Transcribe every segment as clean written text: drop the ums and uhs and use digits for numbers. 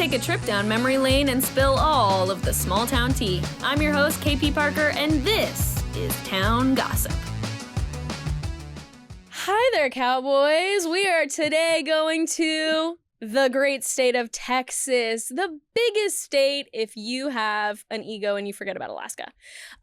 take a trip down memory lane and spill all of the small town tea. I'm your host, KP Parker, and this is Town Gossip. Hi there, cowboys. We are today going to the great state of Texas, the biggest state if you have an ego and you forget about Alaska.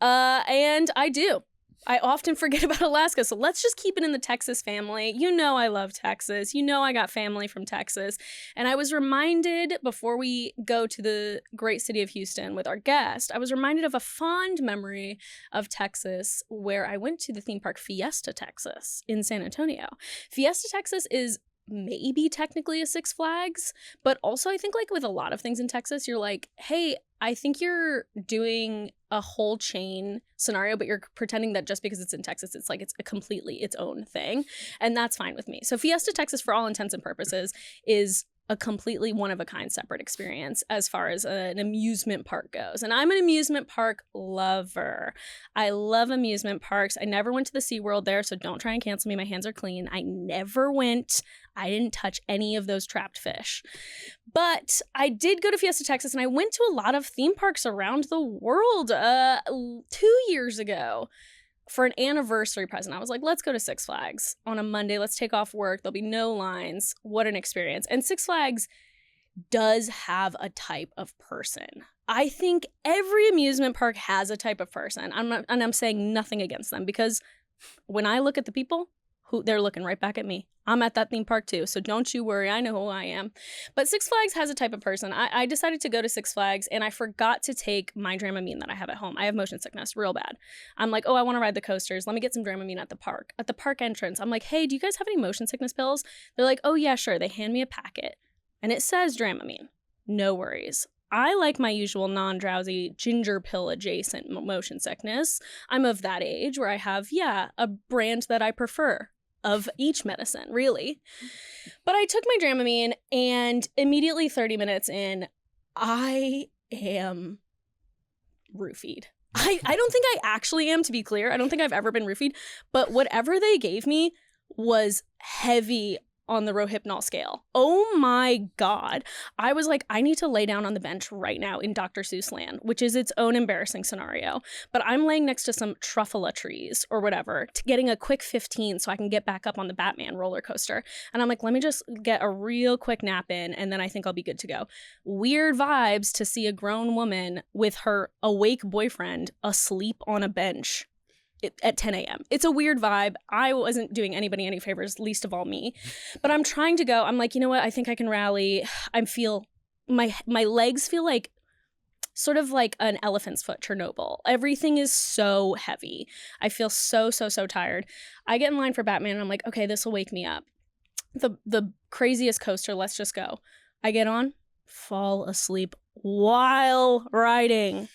And I do. I often forget about Alaska, so let's just keep it in the Texas family. You know I love Texas. You know I got family from Texas. And I was reminded, before we go to the great city of Houston with our guest, I was reminded of a fond memory of Texas where I went to the theme park Fiesta Texas in San Antonio. Fiesta Texas is maybe technically a Six Flags, but also I think like with a lot of things in Texas, you're like, hey, I think you're doing a whole chain scenario, but you're pretending that just because it's in Texas, it's like it's a completely its own thing. And that's fine with me. So Fiesta Texas, for all intents and purposes, is a completely one-of-a-kind separate experience as far as an amusement park goes. And I'm an amusement park lover. I love amusement parks. I never went to the SeaWorld there, so don't try and cancel me. My hands are clean. I never went. I didn't touch any of those trapped fish. But I did go to Fiesta Texas, and I went to a lot of theme parks around the world 2 years ago. For an anniversary present, I was like, let's go to Six Flags on a Monday. Let's take off work. There'll be no lines. What an experience. And Six Flags does have a type of person. I think every amusement park has a type of person. I'm saying nothing against them, because when I look at the people, they're looking right back at me. I'm at that theme park too, so don't you worry. I know who I am. But Six Flags has a type of person. I decided to go to Six Flags, and I forgot to take my Dramamine that I have at home. I have motion sickness real bad. I'm like, oh, I want to ride the coasters. Let me get some Dramamine at the park. At the park entrance, I'm like, hey, do you guys have any motion sickness pills? They're like, oh, yeah, sure. They hand me a packet, and it says Dramamine. No worries. I like my usual non-drowsy ginger pill adjacent motion sickness. I'm of that age where I have, a brand that I prefer of each medicine, really. But I took my Dramamine, and immediately 30 minutes in, I am roofied. I don't think I actually am, to be clear. I don't think I've ever been roofied, but whatever they gave me was heavy on the Rohypnol scale. Oh my God. I was like, I need to lay down on the bench right now in Dr. Seuss land, which is its own embarrassing scenario. But I'm laying next to some truffula trees or whatever, getting a quick 15 so I can get back up on the Batman roller coaster. And I'm like, let me just get a real quick nap in, and then I think I'll be good to go. Weird vibes to see a grown woman with her awake boyfriend asleep on a bench at 10 a.m. It's a weird vibe. I wasn't doing anybody any favors, least of all me. But I'm trying to go. I'm like, you know what? I think I can rally. My legs feel like sort of like an elephant's foot Chernobyl. Everything is so heavy. I feel so tired. I get in line for Batman, and I'm like, okay, this will wake me up. The craziest coaster, let's just go. I get on, fall asleep while riding.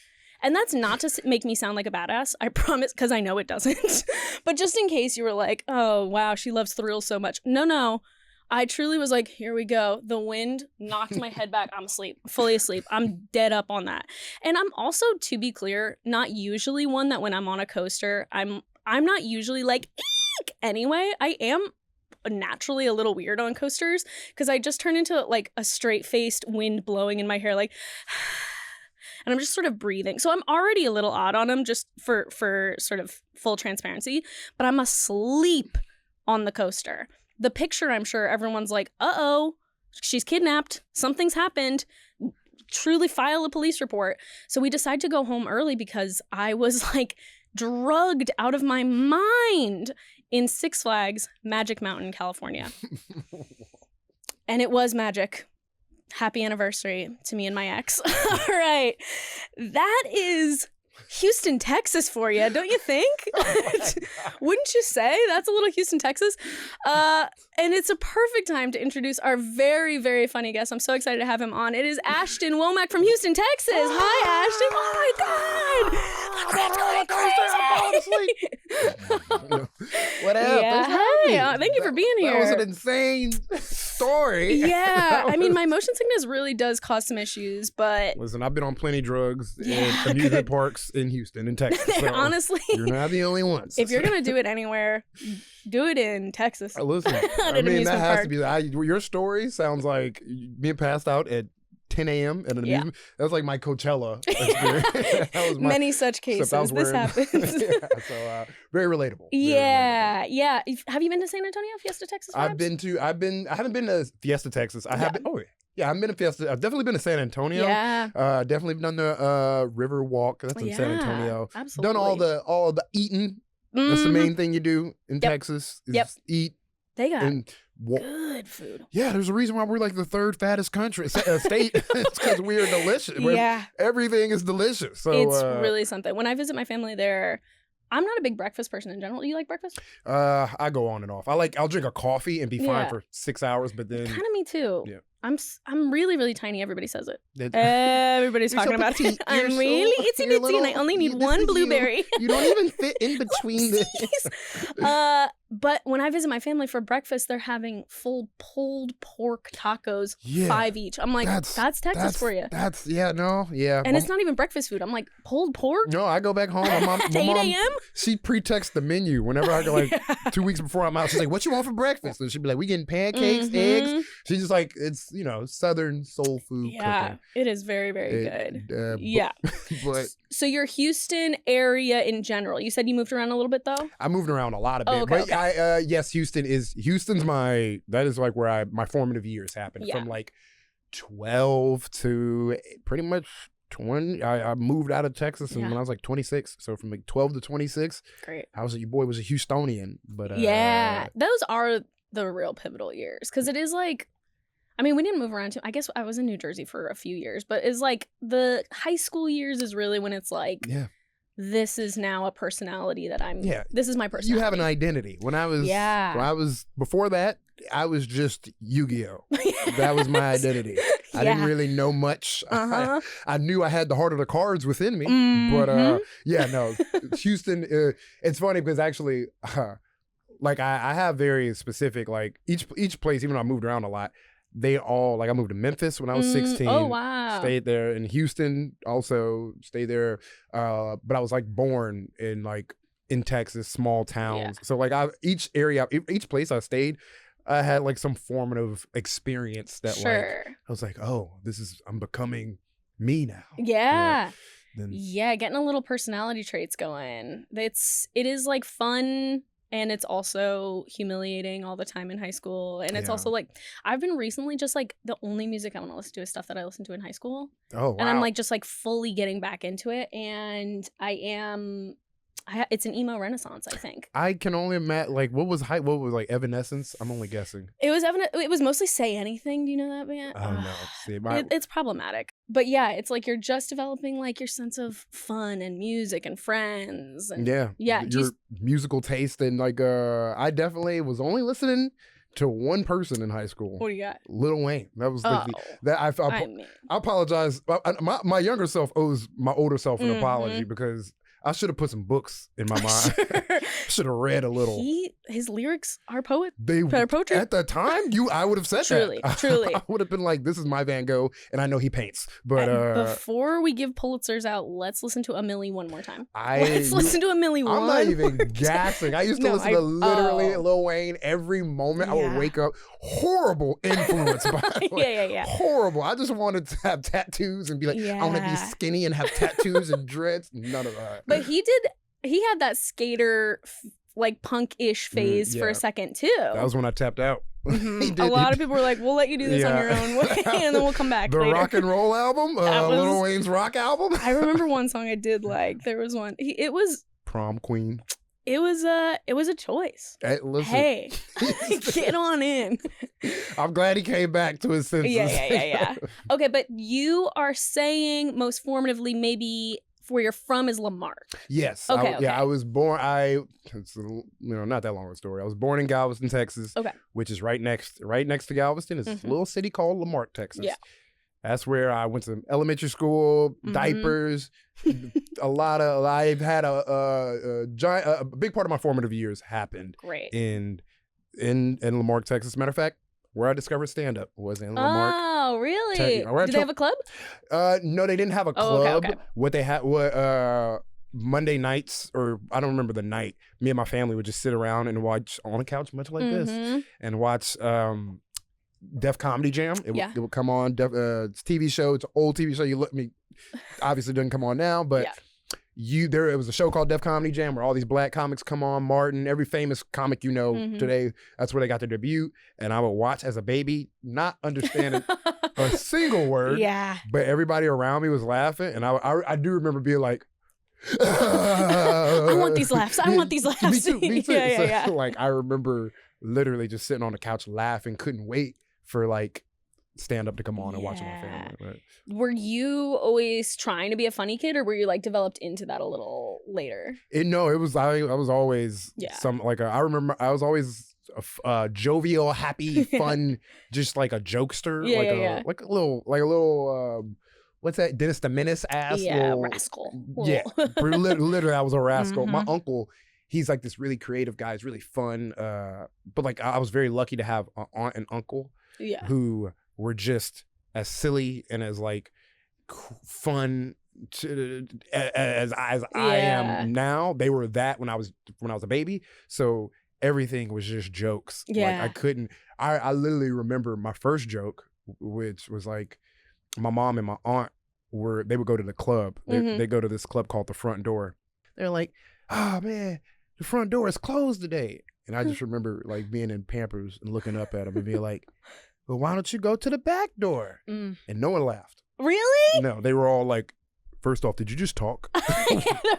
And that's not to make me sound like a badass, I promise, because I know it doesn't. But just in case you were like, oh, wow, she loves thrills so much. No. I truly was like, here we go. The wind knocked my head back. I'm asleep, fully asleep. I'm dead up on that. And I'm also, to be clear, not usually one that when I'm on a coaster, I'm not usually like, eek! Anyway, I am naturally a little weird on coasters because I just turn into like a straight-faced wind blowing in my hair, like... And I'm just sort of breathing. So I'm already a little odd on them, just for sort of full transparency. But I'm asleep on the coaster. The picture, I'm sure everyone's like, uh-oh, she's kidnapped. Something's happened. Truly file a police report. So we decide to go home early because I was like drugged out of my mind in Six Flags Magic Mountain, California. And it was magic. Happy anniversary to me and my ex. All right. That is Houston, Texas for you, don't you think? Wouldn't you say? That's a little Houston, Texas. And it's a perfect time to introduce our very, very funny guest. I'm so excited to have him on. It is Ashton Womack from Houston, Texas. Hi, Ashton. Oh, my God. What up? Yeah. Hi. Thank you for being here. That was an insane story. Yeah. I mean, my motion sickness really does cause some issues, but... Listen, I've been on plenty of drugs in amusement parks in Houston and Texas. So honestly, you're not the only ones. If you're going to do it anywhere, do it in Texas. Listen, I mean, that has to be... your story sounds like being passed out at 10 a.m. at an amusement. That was like my Coachella experience. That was many such cases. This happens. So very relatable. Yeah. Have you been to San Antonio, Fiesta, Texas? I haven't been to Fiesta, Texas. I have been. Oh yeah, I've been to Fiesta. I've definitely been to San Antonio. Yeah. Definitely done the River Walk. That's in San Antonio. Absolutely. Done all the eating. That's the main thing you do in Texas. Is eat. They got good food. Yeah, there's a reason why we're like the third fattest state. It's because we are delicious. Everything is delicious. So it's really something. When I visit my family there, I'm not a big breakfast person in general. Do you like breakfast? I go on and off. I'll drink a coffee and be fine for 6 hours, but then kind of me too. Yeah. I'm really, really tiny. Everybody says it. Everybody's talking about it. I'm really itsy bitsy and I only need one blueberry. You don't even fit in between the... But when I visit my family for breakfast, they're having full pulled pork tacos, 5 each. I'm like, that's Texas for you. And it's not even breakfast food. I'm like, pulled pork? No, I go back home. My mom, 8 a.m.? She pre-texts the menu whenever I go, like 2 weeks before I'm out. She's like, what you want for breakfast? And she'd be like, we getting pancakes, eggs. She's just like, it's, Southern soul food cooking. It is very, very good. But so your Houston area in general, you said you moved around a little bit though? I moved around a lot of bit. But yes, Houston's that is like where my formative years happened. From like 12 to pretty much 20. I moved out of Texas when I was like 26. So from like 12 to 26. Great. Your boy was a Houstonian. But those are the real pivotal years. Because it is like, I mean, we didn't move around too. I guess I was in New Jersey for a few years, but it's like the high school years is really when it's like, this is now a personality that this is my personality. You have an identity. When I was before that, I was just Yu-Gi-Oh. That was my identity. I didn't really know much. I knew I had the heart of the cards within me, but Houston, it's funny because actually, like I have very specific, like each place, even though I moved around a lot, they all, like I moved to Memphis when I was 16. Oh, wow. Stayed there. In Houston, also stayed there. But I was like born in Texas, small towns. So like each place I stayed, I had like some formative experience that like, I was like, oh, I'm becoming me now. Yeah. Getting a little personality traits going. It is like fun. And it's also humiliating all the time in high school. And it's also like, I've been recently just like, the only music I want to listen to is stuff that I listened to in high school. Oh, wow. And I'm like, just like fully getting back into it. And it's an emo renaissance, I think. I can only imagine, like, what was like Evanescence? I'm only guessing. It was mostly Say Anything. Do you know that band? Oh, no. See, it's problematic. But yeah, it's like you're just developing like your sense of fun and music and friends. And your musical taste. And like, I definitely was only listening to one person in high school. What do you got? Lil Wayne. That was I apologize. My younger self owes my older self an apology because I should have put some books in my mind. Should have read a little. His lyrics are poetry. At the time, I would have said truly. I would have been like, this is my Van Gogh, and I know he paints. But before we give Pulitzers out, let's listen to A Milli one more time. Listen to A Milli one. I'm not even gassing. I used to listen to literally Lil Wayne every moment. I would wake up. Horrible influence. Horrible. I just wanted to have tattoos and be like, I want to be skinny and have tattoos and dreads. None of that. But he had that skater like punk-ish phase for a second too. That was when I tapped out. A lot of people were like, we'll let you do this on your own way and then we'll come back later. The rock and roll album, Lil Wayne's rock album. I remember one song I did like. There was one. It was Prom Queen. It was a choice. Hey, get on in. I'm glad he came back to his senses. Yeah. Okay, but you are saying most formatively maybe where you're from is Lamarque. Yes. Okay. I was born. It's not that long of a story. I was born in Galveston, Texas. Okay. Which is right next to Galveston. It's a little city called Lamarque, Texas. Yeah. That's where I went to elementary school, diapers, I've had a big part of my formative years happened in Lamarque, Texas. Matter of fact, where I discovered stand-up was in Lamarque. Oh, really? Did they have a club? No, they didn't have a club. Okay. What they had, Monday nights, or I don't remember the night, me and my family would just sit around and watch on a couch, much like this, and watch Def Comedy Jam. It would come on. It's a TV show. It's an old TV show. Obviously doesn't come on now, but it was a show called Def Comedy Jam where all these black comics come on. Martin, every famous comic today, that's where they got their debut. And I would watch as a baby, not understanding a single word. Yeah. But everybody around me was laughing, and I do remember being like, I want these laughs. I want these laughs. Me too. Yeah. Like I remember literally just sitting on the couch laughing, couldn't wait for like stand up to come on and watching my family. Right? Were you always trying to be a funny kid, or were you like developed into that a little later? I was always I remember I was always a jovial, happy, fun, just like a jokester, like a little what's that? Dennis the Menace ass. Yeah, little, rascal. Yeah, literally, I was a rascal. My uncle, he's like this really creative guy. He's really fun. But like, I was very lucky to have an aunt and uncle who were just as silly and as like fun as I am now. They were that when I was a baby. So everything was just jokes. Yeah, like I couldn't. I literally remember my first joke, which was like, my mom and my aunt they would go to the club. They go to this club called The Front Door. They're like, oh man, the front door is closed today. And I just remember like being in Pampers and looking up at them and being like, well, why don't you go to the back door? And no one laughed. Really? No, they were all like, first off, did you just talk?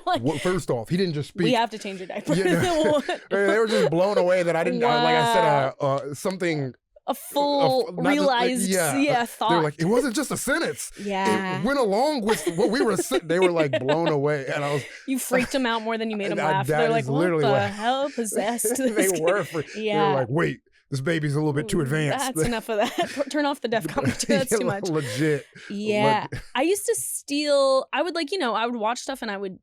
Like, first off, he didn't just speak. We have to change your diaper. They were just blown away that I didn't, like I said, something... A full realized thought. They were like, it wasn't just a sentence. Yeah. It went along with what we were saying. They were like blown away. And you freaked them out more than you made them laugh. They're like, what the hell possessed this They were. They were like, wait, this baby's a little bit too advanced. That's enough of that. Turn off the Def Comedy. That's too much. Legit. Yeah. I used to steal, I would I would watch stuff and I would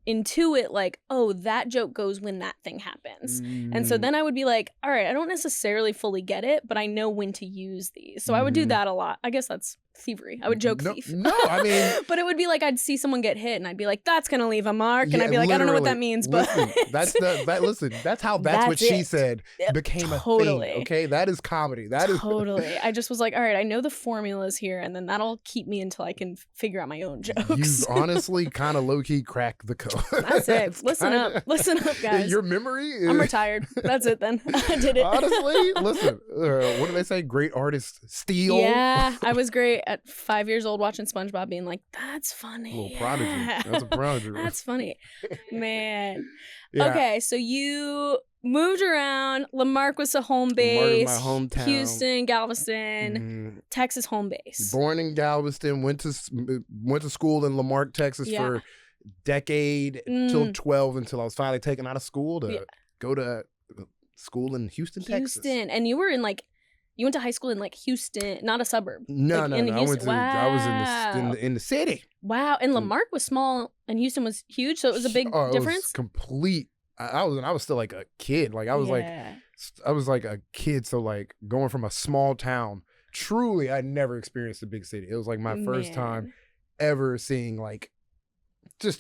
intuit like, oh, that joke goes when that thing happens. And so then I would be like, all right, I don't necessarily fully get it, but I know when to use these. So I would do that a lot. I guess that's thievery. I would joke thief. No, I mean... But it would be like, I'd see someone get hit and I'd be like, that's going to leave a mark. And I'd be like, I don't know what that means, but... Listen, that's how That's What She Said became a thing, okay? That is comedy. That is... Totally. I just was like, all right, I know the formulas here, and then that'll keep me until I can figure out my own jokes. You honestly kind of low-key cracked the code. That's it. Listen up, guys. Your memory is... I'm retired. That's it then. I did it. Honestly, listen, what do they say? Great artists steal? Yeah, I was great at 5 years old watching SpongeBob being like, that's funny. A little prodigy. That's a prodigy. That's funny. Man. Yeah. Okay, so you moved around. Lamarque was a home base. My hometown. Houston, Galveston, Texas home base. Born in Galveston, went to school in Lamarque, Texas for a decade till 12 until I was finally taken out of school to go to school in Houston, Texas. And you were in you went to high school in Houston, not a suburb. No. I was in the city. Wow. And Lamarque was small and Houston was huge, so it was a big difference. It was complete. I was still like a kid. Like I was like a kid. So like going from a small town, truly I never experienced a big city. It was like my first time ever seeing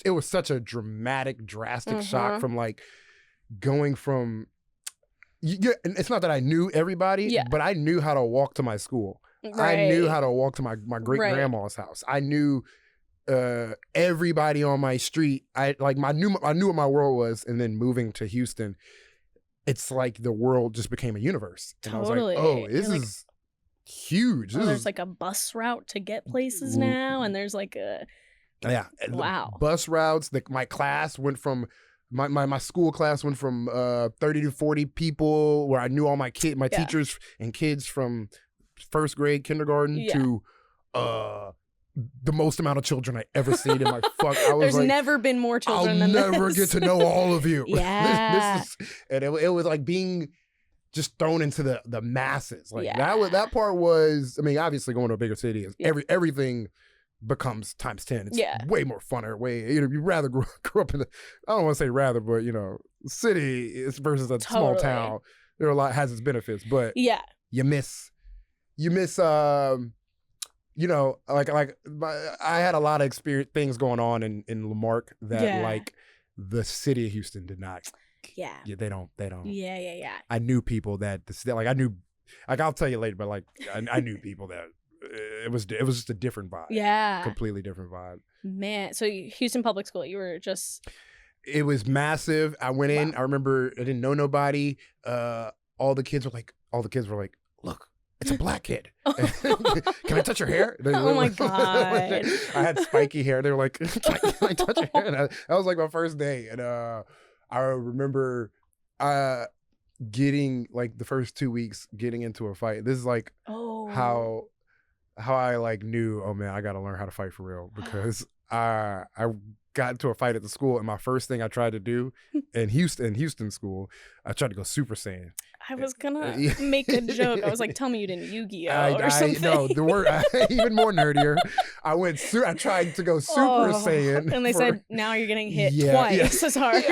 it was such a dramatic, drastic shock from going from. It's not that I knew everybody, but I knew how to walk to my school. Right. I knew how to walk to my great grandma's house. I knew everybody on my street. I knew what my world was, and then moving to Houston, it's like the world just became a universe. And totally. I was like, oh, this is huge. There's a bus route to get places now, and there's wow, bus routes. My class went from. My school class went from 30 to 40 people, where I knew all my teachers and kids from first grade, kindergarten to the most amount of children I ever seen in my There's never been more children than this. I'll never get to know all of you. Yeah. And it was like being just thrown into the masses. That part was, I mean, obviously going to a bigger city is everything becomes times 10. It's way more funner. You'd rather grow up in I don't want to say rather, but city versus a small town. There are a lot has its benefits, but you miss I had a lot of things going on in Lamarque that the city of Houston did not. Yeah. They don't. Yeah. I knew people that I knew like I'll tell you later, but like I knew people that it was just a different vibe. Yeah. Completely different vibe. Man, so Houston Public School, you were just... It was massive. I went in. I remember I didn't know nobody. All the kids were like, look, it's a black kid. Can I touch your hair? Oh my God. I had spiky hair. They were like, can I touch your hair? And that was like my first day. And I remember getting like the first 2 weeks getting into a fight. This is like how I like knew, oh man, I got to learn how to fight for real, because I got into a fight at the school, and my first thing I tried to do in Houston school, I tried to go Super Saiyan. I was gonna make a joke. I was like, tell me you didn't Yu-Gi-Oh or something. No, the word even more nerdier. I tried to go Super Saiyan. And they said, now you're getting hit twice as hard.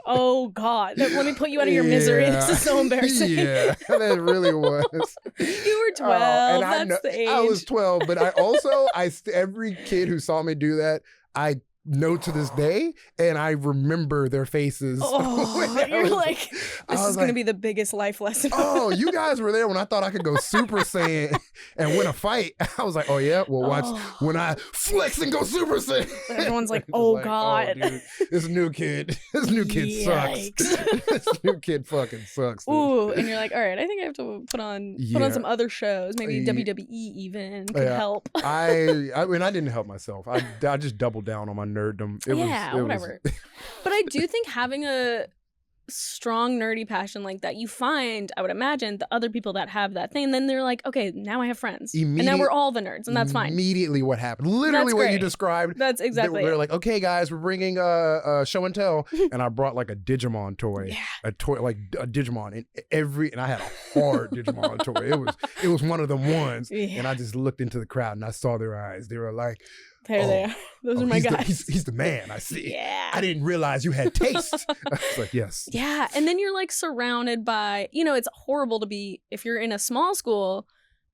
Oh God. Let me put you out of your misery. This is so embarrassing. Yeah, that really was. You were 12. And that's the age. I was 12, but every kid who saw me do that, I know to this day, and I remember their faces. You're like, this is going to be the biggest life lesson. You guys were there when I thought I could go Super Saiyan and win a fight. I was like, oh yeah, well watch when I flex and go Super Saiyan. Everyone's like, God. Dude, this new kid sucks. This new kid fucking sucks. Dude. Ooh, and you're like, all right, I think I have to put on some other shows. Maybe WWE even could help. I mean, I didn't help myself. I just doubled down on my nerddom. Whatever. But I do think having a strong nerdy passion like that, you find, I would imagine, the other people that have that thing, and then they're like, okay, now I have friends, and now we're all the nerds, and that's fine. Immediately what happened, literally what you described. That's exactly they're like, okay guys, we're bringing show and tell, and I brought like a Digimon toy, a toy like a Digimon, and I had a hard Digimon toy. It was one of them ones, and I just looked into the crowd and I saw their eyes. They were like, there they are. Those are my guys. He's the man, I see. Yeah. I didn't realize you had taste. I was like, yes. Yeah. And then you're like surrounded by, it's horrible to be, if you're in a small school,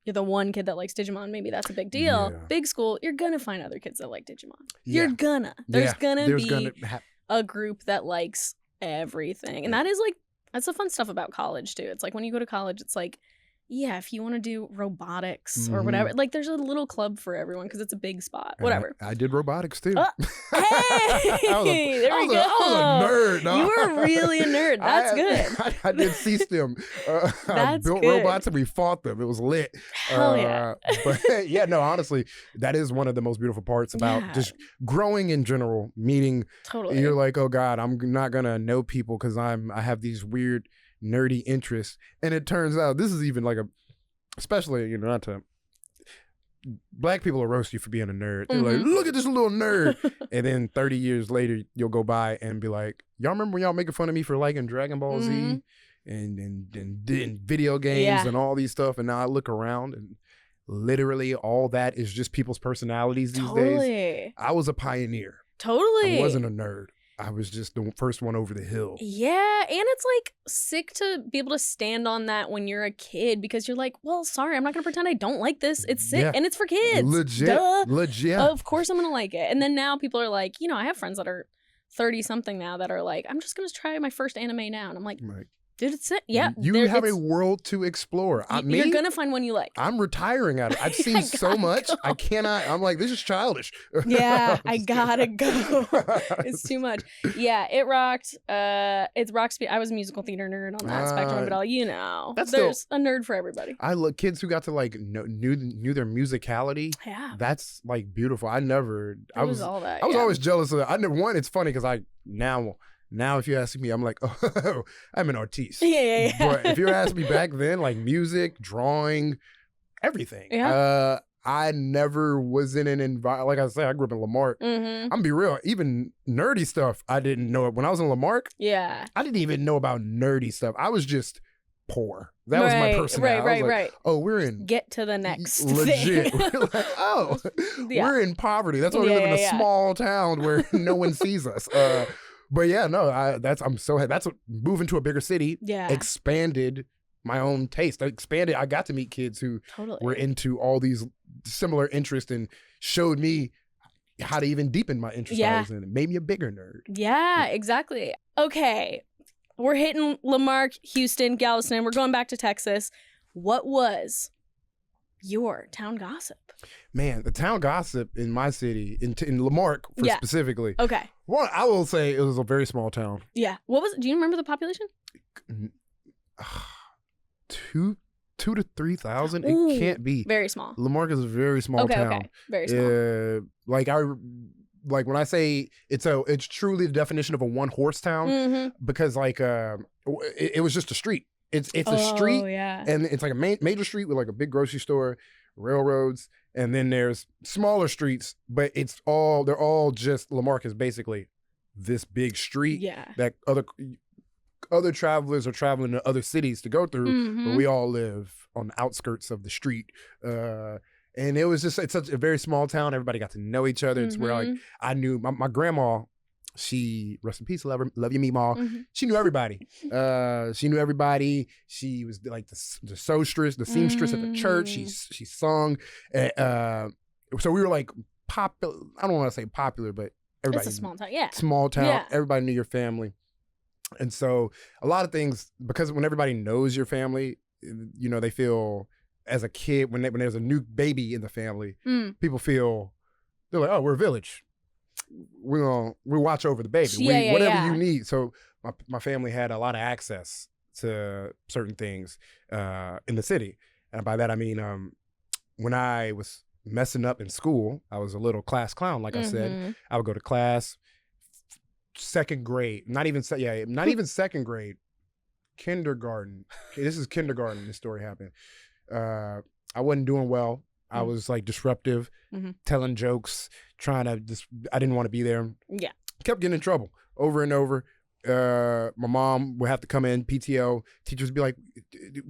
you're the one kid that likes Digimon. Maybe that's a big deal. Yeah. Big school, you're going to find other kids that like Digimon. Yeah. You're gonna. There's gonna be a group that likes everything. And that's the fun stuff about college too. It's like when you go to college, it's like, yeah, if you want to do robotics or whatever, like there's a little club for everyone because it's a big spot. Whatever. I did robotics too. Hey, there we go. I was a nerd. No? You were really a nerd. That's good. I did C-STEM. I built robots and we fought them. It was lit. Hell yeah. But yeah, no, honestly, that is one of the most beautiful parts about just growing in general, meeting. Totally. You're like, oh God, I'm not going to know people because I have these weird nerdy interests, and it turns out this is even like especially not to black people will roast you for being a nerd. They're like, look at this little nerd, and then 30 years later you'll go by and be like, y'all remember when y'all making fun of me for liking Dragon Ball Z and video games and all these stuff, and now I look around and literally all that is just people's personalities these days. I was a pioneer. I wasn't a nerd. I was just the first one over the hill. Yeah, and it's like sick to be able to stand on that when you're a kid because you're like, well, sorry, I'm not going to pretend I don't like this. It's sick and it's for kids. Legit. Duh. Legit. Of course I'm going to like it. And then now people are like, I have friends that are 30-something now that are like, I'm just going to try my first anime now. And I'm like, dude, it's sick. Yeah. You have a world to explore. You're going to find one you like. I'm retiring out of it. I've seen so much. I cannot. I'm like, this is childish. Yeah, I gotta go. It's too much. Yeah, it rocked. It rocks. I was a musical theater nerd on that spectrum of it all. There's a nerd for everybody. I love kids who got to like knew their musicality. Yeah. That's like beautiful. I was always jealous of that. It's funny because now, if you ask me, I'm like, oh, I'm an artiste. Yeah. But if you ask me back then, like music, drawing, everything. Yeah. I never was in an environment. Like I said, I grew up in Lamarque. I'm gonna be real. Even nerdy stuff, I didn't know it. When I was in Lamarque, I didn't even know about nerdy stuff. I was just poor. That was my personality. Right. Oh, we're in. Get to the next legit. thing. We're like, we're in poverty. That's why we live in a small town where no one sees us. But yeah, no, I'm so happy. That's what moving to a bigger city expanded my own taste. I got to meet kids who were into all these similar interests and showed me how to even deepen my interest. I was in. It made me a bigger nerd. Yeah, exactly. Okay, we're hitting Lamarque, Houston, Galveston. We're going back to Texas. what was your town gossip? Man, the town gossip in my city, in Lamarque specifically. Okay. Well, I will say it was a very small town. Yeah. What was? Do you remember the population? 2,000 to 3,000. It can't be. Very small. Lamarque is a very small town. Okay. Very small. Like when I say it's truly the definition of a one-horse town because it was just a street. It's a street and it's like a major street with like a big grocery store, railroads, and then there's smaller streets, but they're all just Lamarque is basically this big street that other travelers are traveling to other cities to go through, but we all live on the outskirts of the street. And it was just, it's such a very small town. Everybody got to know each other. It's where like I knew my grandma, she, rest in peace, love you, Meemaw. She knew everybody. She was like the seamstress at the church. She sung. So we were like popular. I don't want to say popular, but everybody. It's a small town. Yeah. Small town. Yeah. Everybody knew your family. And so a lot of things, because when everybody knows your family, you know, they feel as a kid, when there's a new baby in the family, people feel, they're like, oh, we're a village. We watch over the baby. Whatever you need. So my family had a lot of access to certain things in the city. And by that, I mean, when I was messing up in school, I was a little class clown, like I said. I would go to class, second grade, not even second grade, kindergarten. Okay, this is kindergarten. This story happened. I wasn't doing well. I was like disruptive, telling jokes, I didn't want to be there. Yeah. Kept getting in trouble over and over. My mom would have to come in, PTO. Teachers would be like,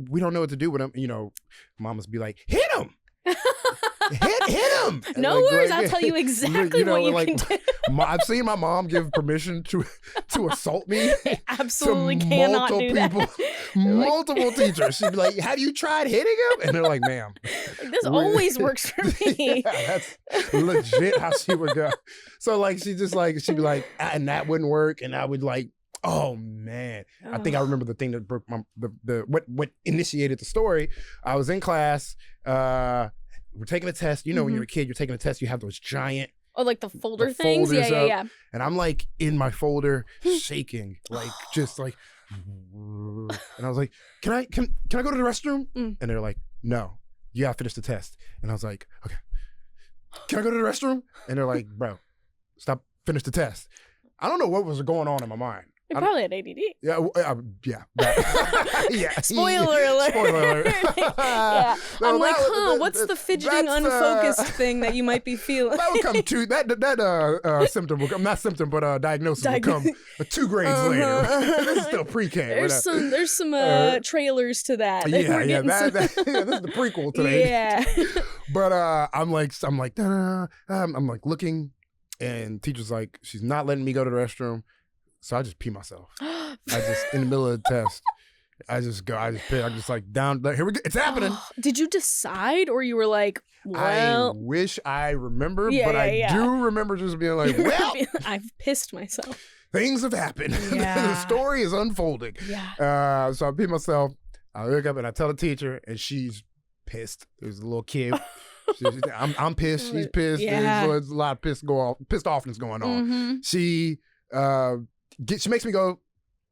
we don't know what to do with him. You know, mom would be like, hit him. hit him. No worries. I'll tell you exactly what you can do. I've seen my mom give permission to assault me. Absolutely cannot do that. Multiple teachers. She'd be like, have you tried hitting him? And they're like, ma'am. This always works for me. Yeah, that's legit how she would go. So like, she'd be like, and that wouldn't work. And I would like, oh man. I think I remember the thing that broke what initiated the story. I was in class. We're taking a test. You know, when you're a kid, you're taking a test, you have those giant like the folder things. Yeah. And I'm like in my folder shaking, like just like, and I was like, can I go to the restroom? And they're like, no, you gotta finish the test. And I was like, okay, can I go to the restroom? And they're like, bro, finish the test. I don't know what was going on in my mind. You probably had ADD. Yeah. Yeah. Spoiler alert. Yeah. No, I'm like, what's the fidgeting, unfocused thing that you might be feeling? That would come that symptom will come, not symptom, but diagnosis will come 2 grades later. This is still pre-K. There's some trailers to that. This is the prequel to that. Yeah. But I'm like looking, and teacher's like, she's not letting me go to the restroom. So I just pee myself. In the middle of the test, pee. I'm just like down. Here we go. It's happening. Did you decide, or you were like, well? I wish I remember, but I do remember just being like, well, I've pissed myself. Things have happened. Yeah. The story is unfolding. Yeah. So I pee myself. I look up and I tell the teacher, and she's pissed. There's a little kid. I'm pissed. She's pissed. Yeah. There's a lot of pissed offness going on. She makes me go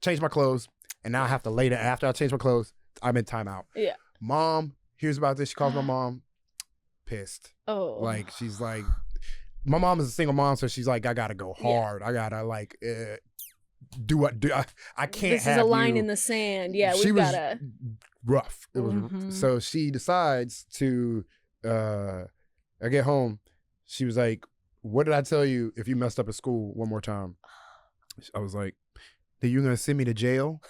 change my clothes, and now I have to later, after I change my clothes, I'm in timeout. Yeah. Mom hears about this. She calls my mom, pissed. Oh. Like, she's like, my mom is a single mom, so she's like, I gotta go hard. I gotta like, do what do I can't. This is a line in the sand. Yeah, we've gotta. Rough. It was so she decides to. I get home. She was like, "What did I tell you if you messed up at school one more time?" I was like, "That you're gonna send me to jail?"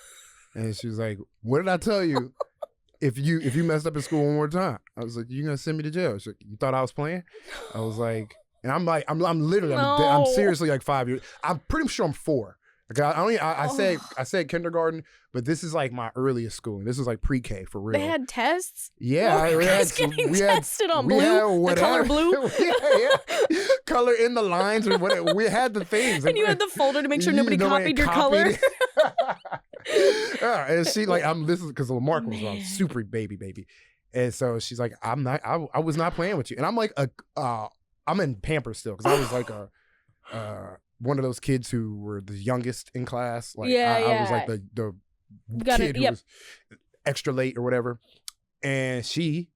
And she was like, "What did I tell you if you messed up at school one more time?" I was like, "You're gonna send me to jail." She's like, "You thought I was playing?" I was like, and I'm like, I'm literally, I'm seriously like 5 years. I'm pretty sure I'm 4. Okay, I said kindergarten, but this is like my earliest schooling. This is like pre-K for real. They had tests? Yeah. We had tested on blue? The color blue? yeah. Color in the lines or whatever. We had the things. And you had the folder to make sure nobody copied your color? And she like, this is because Marque was a super baby. And so she's like, I was not playing with you. And I'm like, I'm in Pampers still because I was like one of those kids who were the youngest in class. Like I was like the kid who was extra late or whatever. And she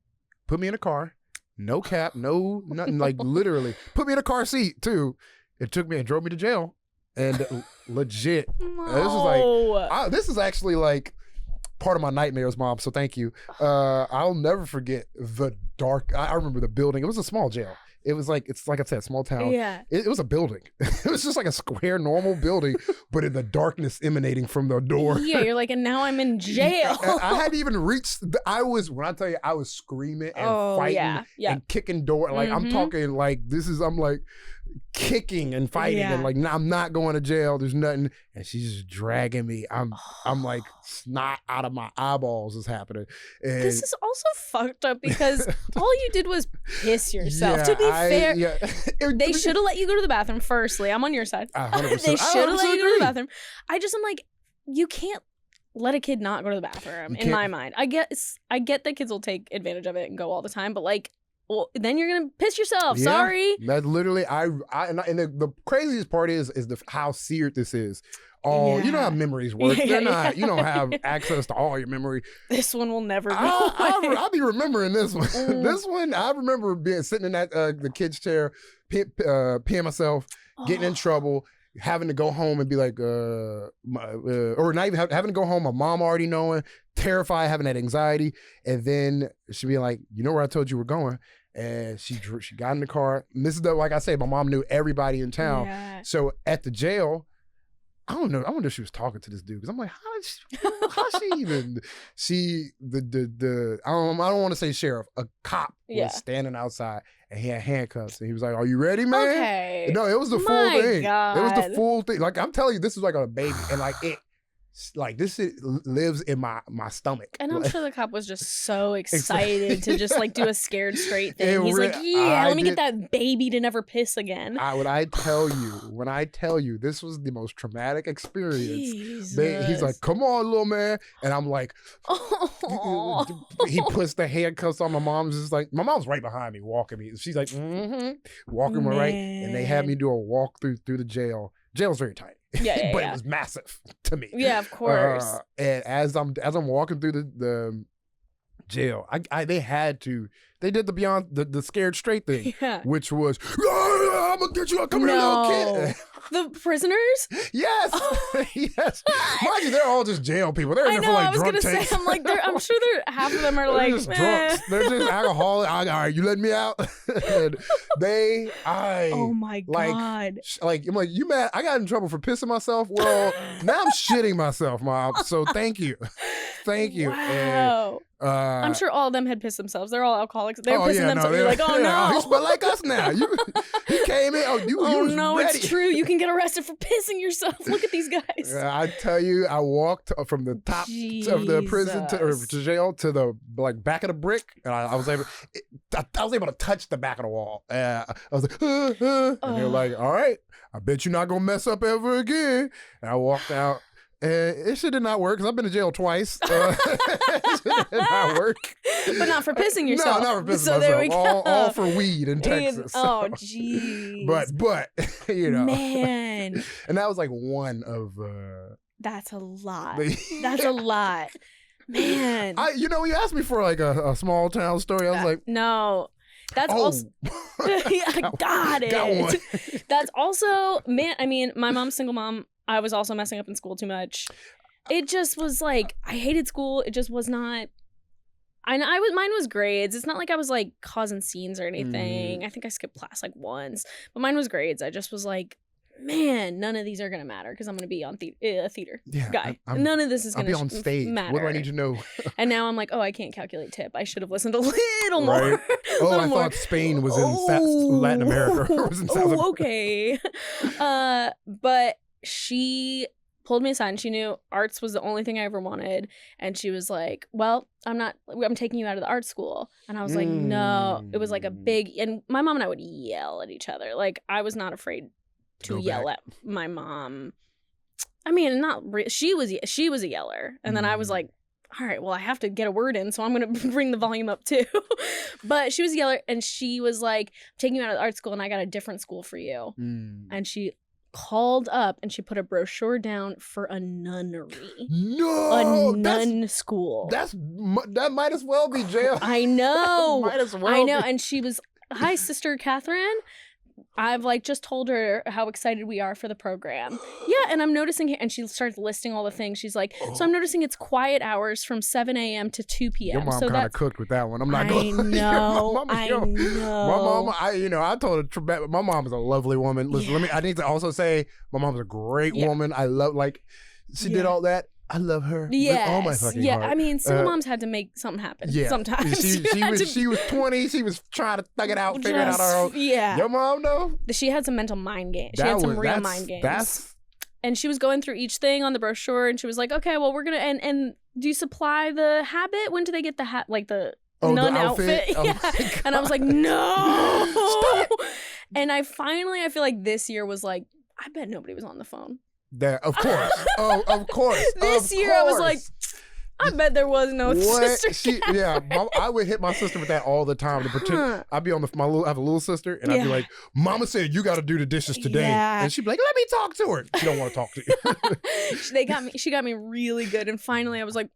put me in a car, no cap, no nothing, like literally put me in a car seat too. It took me and drove me to jail. And legit, this is actually like part of my nightmares, Mom. So thank you. I'll never forget the dark. I remember the building. It was a small jail. It was like, it's like I said, small town. Yeah. It was a building. It was just like a square, normal building, but in the darkness emanating from the door. Yeah, you're like, and now I'm in jail. I hadn't even reached, when I tell you, I was screaming and fighting and kicking door. Like, I'm talking like, I'm like kicking and fighting and like, nah, I'm not going to jail. There's nothing. And she's just dragging me. I'm like, snot out of my eyeballs is happening. And this is also fucked up because all you did was piss yourself. To be fair, they should have let you go to the bathroom. Firstly, I'm on your side. 100%. They should have let you go to the bathroom. I'm like, you can't let a kid not go to the bathroom. In my mind, I get that kids will take advantage of it and go all the time, but like, well, then you're gonna piss yourself. Sorry. That's literally and the craziest part is how seared this is. Oh, you know how memories work. They're not. You don't have access to all your memory. This one will never go away. I'll be remembering this one. This one, I remember sitting in that the kid's chair, peeing myself, getting in trouble, having to go home and be like, or not even having to go home. My mom already knowing, terrified, having that anxiety, and then she'd be like, "You know where I told you we're going." And she got in the car. And this is like I say, my mom knew everybody in town. Yeah. So at the jail, I don't know. I wonder if she was talking to this dude because I'm like, how she even? I don't want to say sheriff. A cop was standing outside and he had handcuffs and he was like, "Are you ready, man?" Okay. No, it was the full thing. God. It was the full thing. Like I'm telling you, this was like a baby, and like this shit lives in my stomach. And I'm sure the cop was just so excited to just like do a scared straight thing. He's like, let me get that baby to never piss again. When I tell you, this was the most traumatic experience. He's like, "Come on, little man," and I'm like, he puts the handcuffs on. My mom's just like, my mom's right behind me, walking me. She's like, walking me right, and they had me do a walk through the jail. Jail's very tight. But it was massive to me. Yeah, of course. And as I'm walking through the jail, they did the beyond the scared straight thing, which was, "I'm gonna get you, come here, little kid." The prisoners? Yes, yes. Mind you, they're all just jail people. They're in there for like drunk takes. I was gonna say, I'm like, I'm sure half of them are like, just drunks. They're just alcoholic. All right, you letting me out? And oh my God. Like, I'm like, you mad? I got in trouble for pissing myself. Well, now I'm shitting myself, Mom. So thank you. Wow. And, I'm sure all of them had pissed themselves. They're all alcoholics. They're pissing themselves. You're like, oh no. You smell like us now. You came in. You was ready. It's true. You can get arrested for pissing yourself. Look at these guys. I tell you, I walked from the top of the prison to jail to the back of the brick, and I was able to touch the back of the wall. I was like, and they're like, "All right, I bet you're not gonna mess up ever again." And I walked out. And it shit did not work because I've been to jail twice. It did not work. But not for pissing yourself. No, not for pissing so myself. There we go. All for weed in Texas. Oh, jeez. But you know. Man. And that was like one of... That's a lot. That's a lot. Man. You asked me for like a small town story. I was like... No. That's also... I got it. Got one. That's also... Man, I mean, my mom's single mom. I was also messing up in school too much. It just was like, I hated school. It just was not... Mine was grades. It's not like I was like causing scenes or anything. I think I skipped class like once. But mine was grades. I just was like, man, none of these are going to matter because I'm going to be on a theater guy. None of this is going to be on stage. Matter. What do I need to know? And now I'm like, oh, I can't calculate tip. I should have listened a little more. Right. I thought Spain was in Latin America. Or was in South America. Okay. But she pulled me aside and she knew arts was the only thing I ever wanted. And she was like, well, I'm taking you out of the art school. And I was like, no. It was like a big, and my mom and I would yell at each other. Like, I was not afraid to yell at my mom I mean, she was a yeller. And then I was like, all right, well, I have to get a word in, so I'm going to bring the volume up too. But she was a yeller, and she was like, I'm taking you out of art school, and I got a different school for you. And she called up, and she put a brochure down for a nunnery. No! A nun school. That might as well be jail. I know. Might as well I know, be. and she was, hi, Sister Catherine. I've like just told her how excited we are for the program. Yeah, and I'm noticing here, and she starts listing all the things. She's like, so I'm noticing it's quiet hours from 7 a.m. to 2 p.m. Your mom so kind of cooked with that one. I'm not going. I know. My mom, I told her, my mom is a lovely woman. Listen, I need to also say, my mom's a great woman. I love, like, she did all that. I love her with all my fucking heart. I mean, single moms had to make something happen sometimes. She was 20. She was trying to thug it out, figure it out her own. Yeah. Your mom, though? She had some mental mind games. She had some real mind games. And she was going through each thing on the brochure, and she was like, okay, well, we're going to, and do you supply the habit? When do they get the hat, like the nun outfit? Yeah. And I was like, no. And I feel like this year was like, I bet nobody was on the phone. Of course. Of course. This year I was like, I bet there was no sister. I would hit my sister with that all the time to pretend. I'd be on I have a little sister, and I'd be like, Mama said you got to do the dishes today, and she'd be like, let me talk to her. She don't want to talk to you. She got me really good, and finally I was like,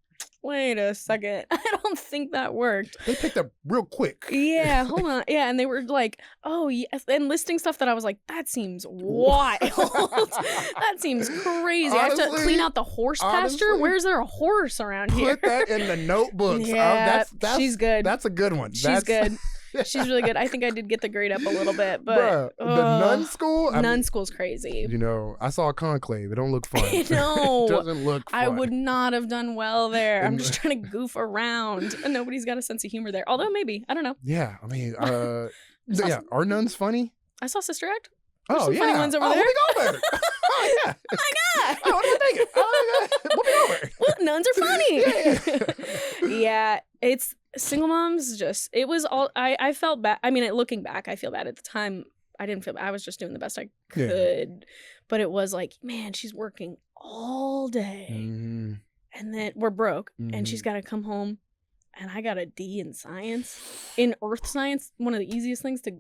wait a second, I don't think that worked. They picked up real quick. Yeah, hold on. Yeah, and they were like, oh, yes, and listing stuff that I was like, that seems wild. That seems crazy. Honestly, I have to clean out the horse pasture. Where's there a horse around here? Put that in the notebooks. Yeah, she's good. That's a good one. She's good. She's really good. I think I did get the grade up a little bit, but bruh, the nun school? Nun school's crazy. You know, I saw a conclave. It don't look fun. No. It doesn't look fun. I would not have done well there. I'm just trying to goof around, and nobody's got a sense of humor there. Although maybe, I don't know. Yeah, I mean, are nuns funny? I saw Sister Act. There's some funny ones over there. Whoopi Goldberg. Oh yeah. Oh my God. Oh, what am I thinking? Oh my God. Whoopi Goldberg. Well, nuns are funny. Yeah, it's single moms. It was all. I felt bad. I mean, looking back, I feel bad. At the time, I didn't feel bad. I was just doing the best I could. Yeah. But it was like, man, she's working all day, and then we're broke, and she's got to come home, and I got a D in science, in earth science, one of the easiest things to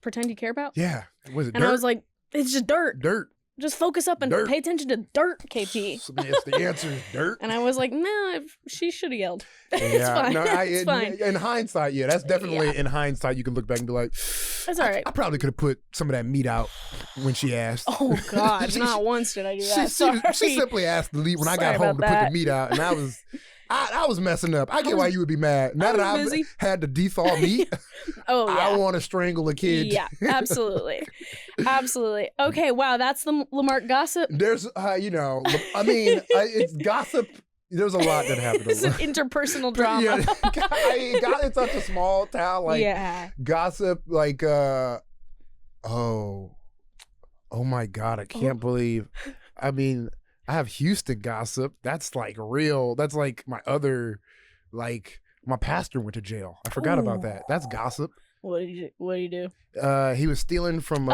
pretend you care about. Yeah. Was it and dirt? I was like, it's just dirt. Dirt. Just focus up and pay attention to dirt, KP. So yes, the answer is dirt. And I was like, no, she should have yelled. Yeah, it's fine. No, it's fine. In hindsight, yeah, that's definitely in hindsight. You can look back and be like, that's all right. I probably could have put some of that meat out when she asked. Oh God, not once did I do that. She simply asked to leave when I got home to put the meat out, and I was messing up. I get why you would be mad. Now that I've had to dethaw meat, I want to strangle a kid. Yeah, absolutely. Absolutely. Okay, wow, that's the Lamarque gossip. There's, it's gossip. There's a lot that happened. It's an interpersonal drama. Yeah, it's such a small town. Like, gossip, like, oh my God, I can't believe. I mean, I have Houston gossip. That's like real. That's like my other, like, my pastor went to jail. I forgot about that. That's gossip. What did he do? He was stealing from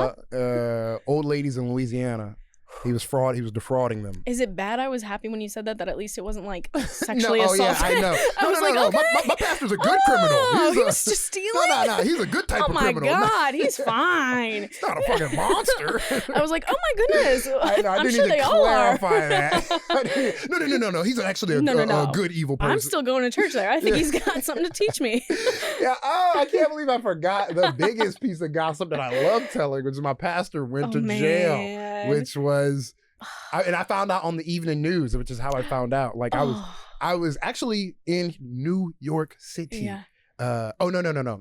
old ladies in Louisiana. He was defrauding them. Is it bad? I was happy when you said that at least it wasn't like sexually assaulted. Yeah, I know. No. Okay. My pastor's a good criminal. He was just stealing? No. He's a good type of criminal. Oh my God, he's fine. He's not a fucking monster. I was like, oh my goodness. I didn't sure even they all clarify that. No. He's actually a good evil person. I'm still going to church there. I think he's got something to teach me. Yeah. Oh, I can't believe I forgot the biggest piece of gossip that I love telling, which is my pastor went to jail, which was. And I found out on the evening news, which is how I found out. Like I was actually in New York City. Yeah. No.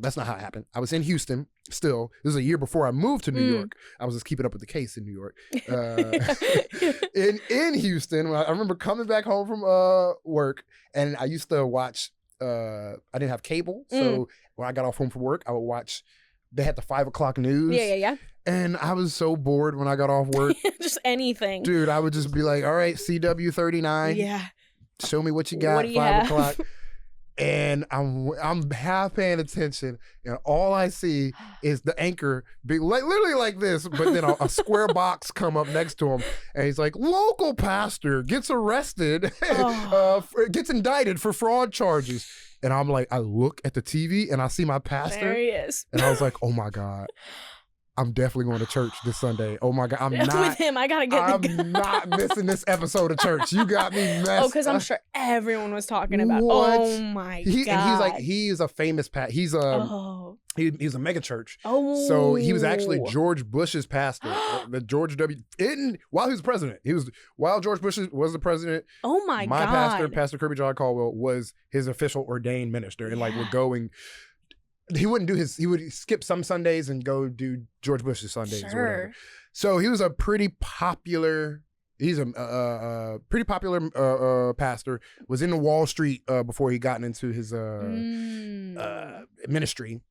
That's not how it happened. I was in Houston still. This was a year before I moved to New York. I was just keeping up with the case in New York. In Houston, I remember coming back home from work, and I used to watch. I didn't have cable, so when I got off home from work, I would watch. They had the 5 o'clock news. Yeah. And I was so bored when I got off work. Just anything. Dude, I would just be like, all right, CW 39. Yeah. Show me what you got, what do you 5 have? o'clock. And I'm half paying attention, and all I see is the anchor be like literally like this, but then a square box come up next to him, and he's like, "Local pastor gets arrested, gets indicted for fraud charges." And I'm like, I look at the TV and I see my pastor. There he is. And I was like, oh my God, I'm definitely going to church this Sunday. Oh my God, I'm not with him. I gotta get. I'm not missing this episode of church. You got me messed. Oh, because I'm sure everyone was talking about. What? Oh my God. And he's like, he's a famous he's a mega church. Oh, so he was actually George Bush's pastor. The George W. While he was president, while George Bush was the president. Oh my God. My pastor, Pastor Kirby John Caldwell, was his official ordained minister, and like we're going. He wouldn't do he would skip some Sundays and go do George Bush's Sundays or whatever. So he was a pretty popular, pretty popular pastor, was in the Wall Street before he got into his ministry.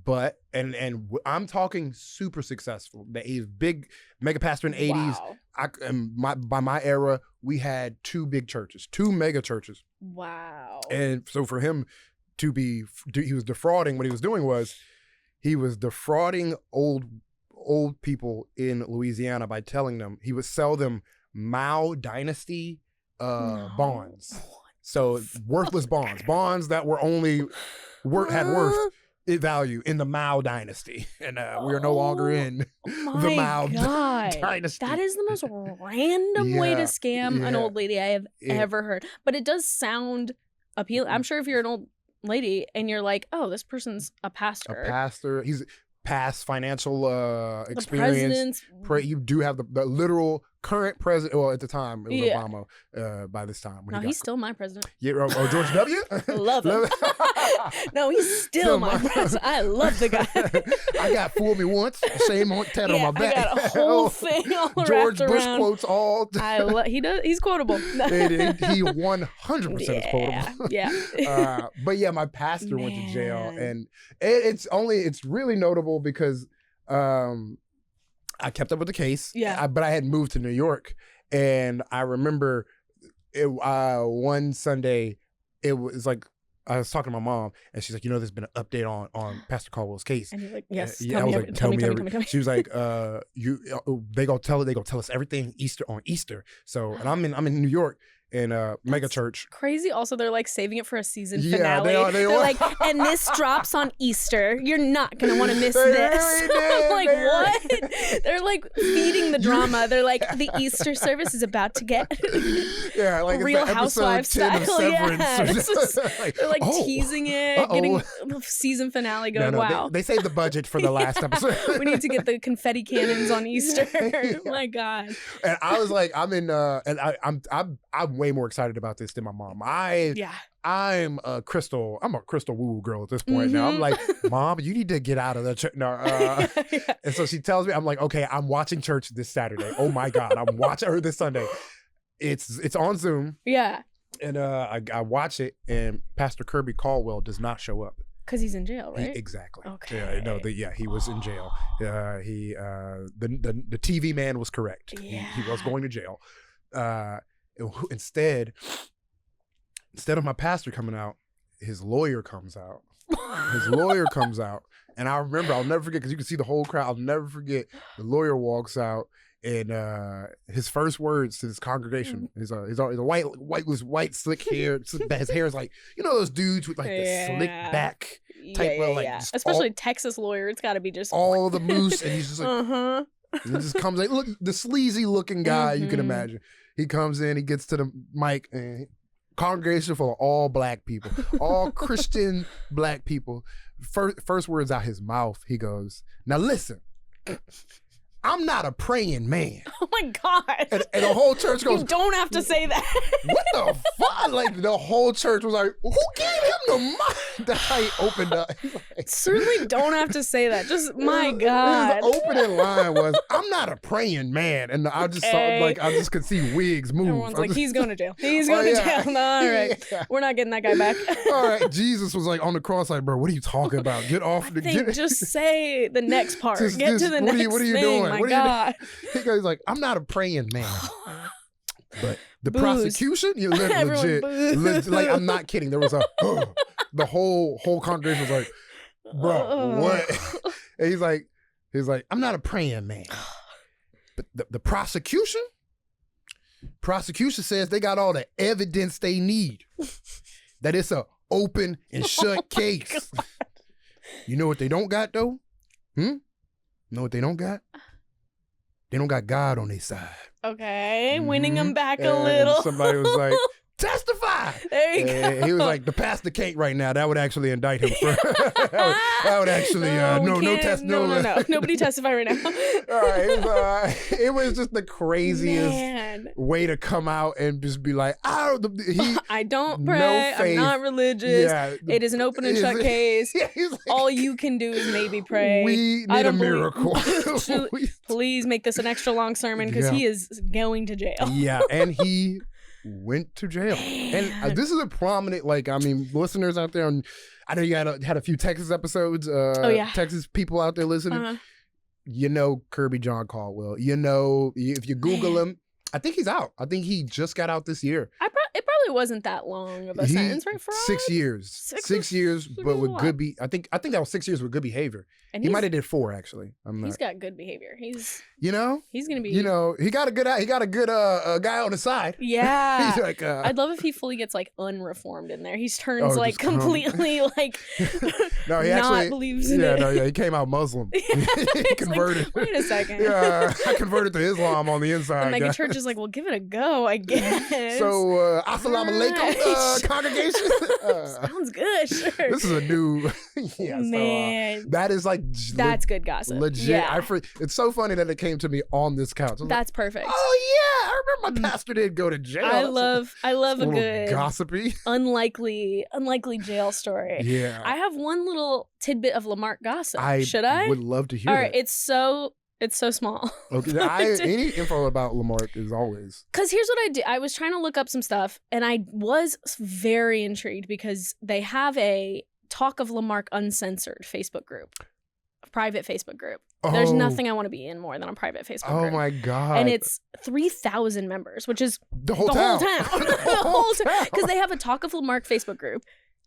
But, and I'm talking super successful. He's big mega pastor in the 80s. By my era, we had 2 big churches, 2 mega churches. Wow. And so for him, he was defrauding. What he was doing was he was defrauding old people in Louisiana by telling them he would sell them Mao Dynasty bonds. So worthless bonds that were only had worth value in the Mao Dynasty, and we are no longer in the Mao Dynasty. That is the most random way to scam an old lady I have ever heard. But it does sound appealing. I'm sure if you're an old lady and you're like, oh, this person's a pastor. He's past financial experience. You do have the literal current president. Well, at the time it was Obama. By this time, he's still my president. Yeah, George W. Love him. No, he's still my president. I love the guy. I got fooled me once. Same tat on my back. I got a whole thing all George wrapped Bush around. Quotes all. He does. He's quotable. He 100% is quotable. Yeah. But yeah, my pastor went to jail, and it's really notable because I kept up with the case. Yeah. But I had moved to New York, and I remember one Sunday, it was like I was talking to my mom, and she's like, there's been an update on Pastor Caldwell's case. And you're like, yes. I was like, tell me. She was like, they gonna tell us everything on Easter. So, and I'm in New York. In a mega church. Crazy. Also, they're like saving it for a season finale. They're like, and this drops on Easter. You're not gonna want to miss this. I'm like, what? They're like feeding the drama. They're like, the Easter service is about to get like Real Housewives style. They're like teasing it, getting the season finale going. Wow. They saved the budget for the last episode. We need to get the confetti cannons on Easter. Oh my God. And I was like, I'm way more excited about this than my mom. I'm a crystal woo girl at this point now. I'm like, Mom, you need to get out of the church. No, and so she tells me, I'm like, okay, I'm watching church this Saturday. Oh my God, I'm watching her this Sunday. It's on Zoom. Yeah. And I watch it, and Pastor Kirby Caldwell does not show up. Because he's in jail, right? Exactly. Okay. He was in jail. The TV man was correct. Yeah. He was going to jail. Instead of my pastor coming out, his lawyer comes out. And I remember, I'll never forget, because you can see the whole crowd. I'll never forget. The lawyer walks out, and his first words to this congregation is he's a white slick hair. His hair is like, those dudes with like the slick back type of like, especially Texas lawyer. It's got to be just all the moose, and he's just like, and it just comes like, look, the sleazy looking guy you can imagine. He comes in, he gets to the mic, and congregation full of all black people, all Christian black people. First words out his mouth, he goes, "Now listen, I'm not a praying man." Oh my God. And the whole church goes, you don't have to say that. What the fuck? Like, the whole church was like, who gave him the mic? That's how he opened up. Like, certainly don't have to say that. Just, my God. His opening line was, "I'm not a praying man." And I just saw, I just could see wigs move. Everyone's like, he's going to jail. He's going to jail. All right. Yeah. We're not getting that guy back. All right. Jesus was like on the cross, like, bro, what are you talking about? Get off just say the next part. Get to the next thing. What are you doing? My God. He's like, "I'm not a praying man." But The prosecution, you legit, like I'm not kidding. There was a the whole congregation was like, bro, what? And he's like, I'm not a praying man, but the prosecution says they got all the evidence they need, that it's a open and shut case. You know what they don't got though? You know what they don't got? They don't got God on their side. Okay, winning them back a little. Somebody was like, testify. There you go. He was like, the pastor can't right now. That would actually indict him. that would actually, no. Nobody testify right now. All right, it was just the craziest way to come out and just be like, I don't pray. I'm not religious. Yeah, it is an open and shut case. Yeah, like, all you can do is maybe pray. We need a miracle. Please make this an extra long sermon because he is going to jail. Yeah, and he went to jail. And this is a prominent, listeners out there. And I know you had a few Texas episodes. Texas people out there listening. You know Kirby John Caldwell. You know, if you Google him, I think he's out. I think he just got out this year. It probably wasn't that long of a sentence, right? For 6 years. 6 years, but with good I think that was 6 years with good behavior. And he might have did 4 actually. He's got good behavior. He's gonna be. He got a good guy on the side. Yeah. He's like, I'd love if he fully gets like unreformed in there. He turns completely like no, he not believes in it. He came out Muslim. He converted. Like, wait a second. Yeah, I converted to Islam on the inside. And the church is like, well, give it a go, I guess. So, assalamu alaikum, congregation. Sounds good. Sure. This is a new. Man, that is like. That's good gossip. Legit. Yeah. It's so funny that it came to me on this couch. That's like, perfect. Oh yeah, I remember my pastor did go to jail. I love a good gossipy, unlikely jail story. Yeah. I have one little tidbit of Lamarque gossip. Should I? Would love to hear. All right, it's so small. Okay, any info about Lamarque is always. Because here's what I did. I was trying to look up some stuff, and I was very intrigued because they have a Talk of Lamarque Uncensored Facebook group. Private Facebook group. There's nothing I want to be in more than a private Facebook group. Oh my God. And it's 3,000 members, which is the whole town. The whole town. Because they have a Talk of Lamarque Facebook group.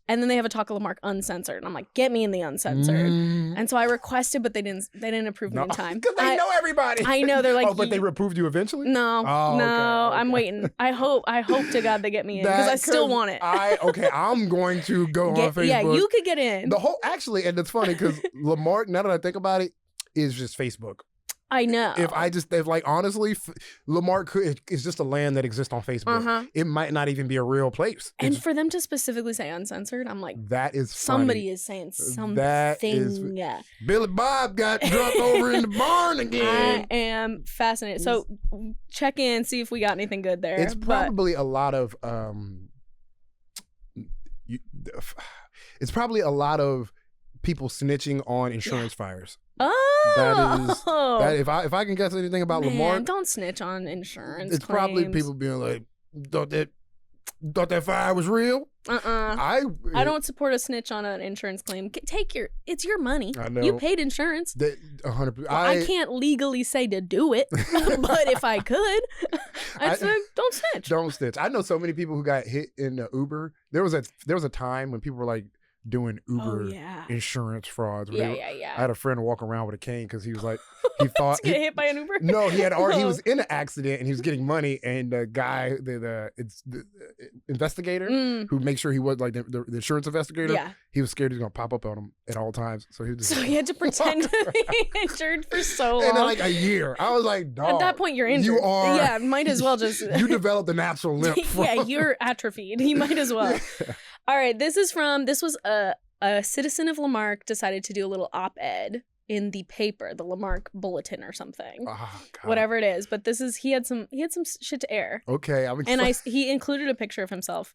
And then they have a Talk of Lamarque Uncensored. And I'm like, get me in the Uncensored. And so I requested, but they didn't approve me in time. Because they know everybody. I know. They're like, but they approved you eventually? No. Oh, no. okay. I'm waiting. I hope to God they get me in. Because I still want it. I'm going to go on Facebook. Yeah, you could get in. Actually, and it's funny because Lamarque, now that I think about it, is just Facebook. I know. Honestly, Lamarque is just a land that exists on Facebook. It might not even be a real place. And for them to specifically say uncensored, I'm like, that is somebody funny. Is saying something. That is, Billy Bob got drunk over in the barn again. I am fascinated. So check in, see if we got anything good there. It's probably a lot of people snitching on insurance fires. Oh, that if I can guess anything about Lamarque, don't snitch on insurance. It's claims. Probably people being like, thought that fire was real. I don't support a snitch on an insurance claim. It's your money. I know. You paid insurance. 100%. I can't legally say to do it, but if I could, I'd say don't snitch. Don't snitch. I know so many people who got hit in Uber. There was a time when people were like doing Uber insurance frauds. I had a friend walk around with a cane because he was like, he thought get hit by an Uber. No, he was in an accident and he was getting money, and the guy, the investigator who makes sure he was like the insurance investigator. Yeah. He was scared he was gonna pop up on him at all times, so he had to pretend to be injured for so long. And then like a year, I was like, dog. At that point, you're injured. You are. Yeah, might as well just. You developed a natural limp. Yeah, you're atrophied. You might as well. All right, this was a citizen of Lamarque decided to do a little op-ed in the paper, the Lamarque Bulletin or something, whatever it is. But he had some shit to air. Okay, he included a picture of himself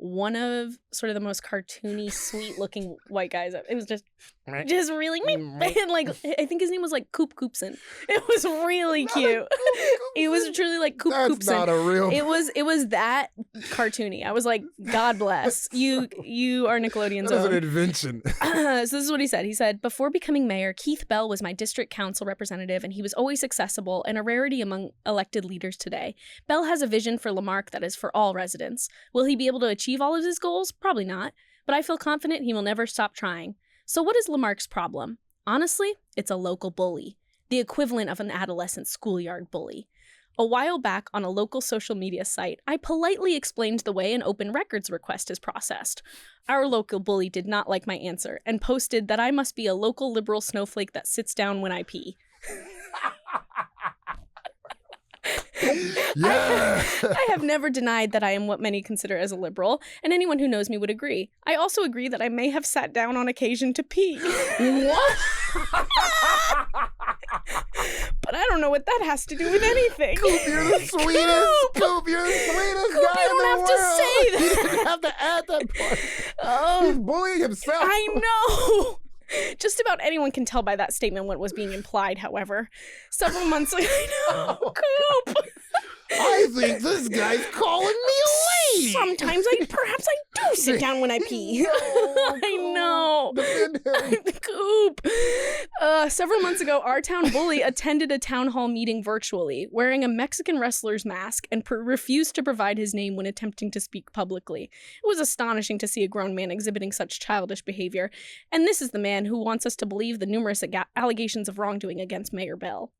one of sort of the most cartoony, sweet-looking white guys. It was just really and like I think his name was like Coop Coopson. It was really cute. It was truly like Coop Coopson. That's not a real. It was that cartoony. I was like, God bless you. You are Nickelodeon's That was own. an invention. So this is what he said. He said, before becoming mayor, Keith Bell was my district council representative, and he was always accessible and a rarity among elected leaders today. Bell has a vision for Lamarque that is for all residents. Will he be able to achieve all of his goals? Probably not. But I feel confident he will never stop trying. So what is Lamarque's problem? Honestly, it's a local bully, the equivalent of an adolescent schoolyard bully. A while back on a local social media site, I politely explained the way an open records request is processed. Our local bully did not like my answer and posted that I must be a local liberal snowflake that sits down when I pee. Yeah. I have never denied that I am what many consider as a liberal, and anyone who knows me would agree. I also agree that I may have sat down on occasion to pee. What? But I don't know what that has to do with anything. Coop, you're the sweetest. Coop, you're the sweetest Coop, guy you don't in the have world. to say that. You didn't have to add that part. Oh, He's bullying himself. I know. Just about anyone can tell by that statement what was being implied, however. Several months ago, I know, Coop. I think this guy's calling me a lady. Sometimes perhaps I do sit down when I pee. I know. Defend him. Coop. Several months ago, our town bully attended a town hall meeting virtually, wearing a Mexican wrestler's mask, and refused to provide his name when attempting to speak publicly. It was astonishing to see a grown man exhibiting such childish behavior, and this is the man who wants us to believe the numerous allegations of wrongdoing against Mayor Bell.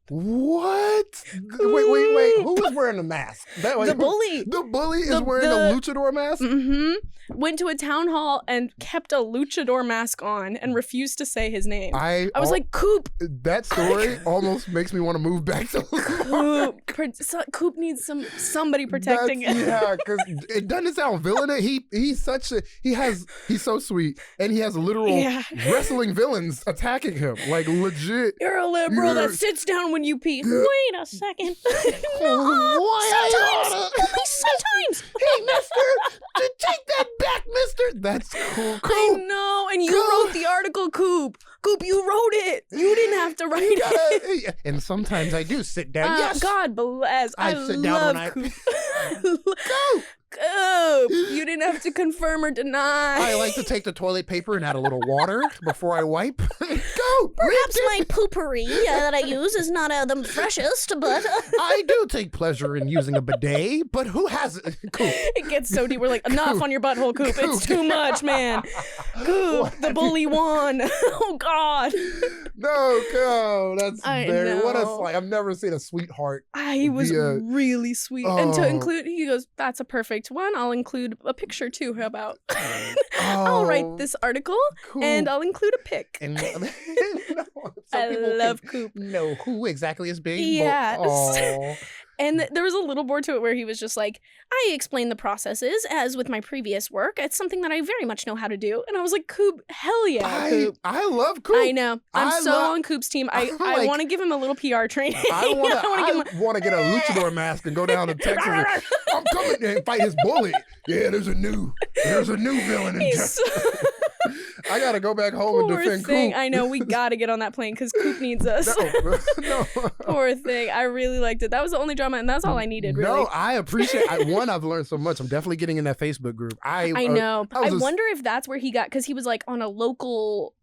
What? Wait. Who was wearing the mask? The bully. The bully is wearing a luchador mask? Mm-hmm. Went to a town hall and kept a luchador mask on and refused to say his name. I was like, Coop. That story almost makes me want to move back to Lamarque. Coop needs somebody protecting him. Yeah, because it doesn't sound villainous. He's so sweet, and he has literal wrestling villains attacking him, like legit. You're a liberal that sits down when you pee. Wait a second. No, sometimes. Hey, mister, take that back, mister. That's cool. I know, and you wrote the article, Coop. Coop, you wrote it. You didn't have to write it. And sometimes I do sit down. Yes. God bless. I sit down when Coop. Go. Coop, you didn't have to confirm or deny. I like to take the toilet paper and add a little water before I wipe. Go. Perhaps my poopery that I use is not the freshest, but I do take pleasure in using a bidet. But who hasn't? Coop. It gets so deep. We're like, enough on your butthole, Coop. It's too much, man. Coop, the bully won. Oh God. No, that's very. know. What a slight. I've never seen a sweetheart. He was really sweet, and to include, he goes, "That's a perfect one. I'll include a picture too. How about? I'll write this article and I'll include a pic." And I love Coop. Know who exactly is being. Yes. And there was a little more to it where he was just like, I explained the processes as with my previous work. It's something that I very much know how to do. And I was like, Coop, hell yeah, Coop. I love Coop. I know. I'm on Coop's team. I want to give him a little PR training. I want to get a luchador mask and go down to Texas. I'm coming and fight his bully. Yeah, there's a new villain in Texas. I gotta go back home and defend Coop. I know, we gotta get on that plane because Coop needs us. No. Poor thing. I really liked it. That was the only drama, and that's all I needed, really. No, I appreciate I've learned so much. I'm definitely getting in that Facebook group. I know. I wonder if that's where he got, because he was like on a local,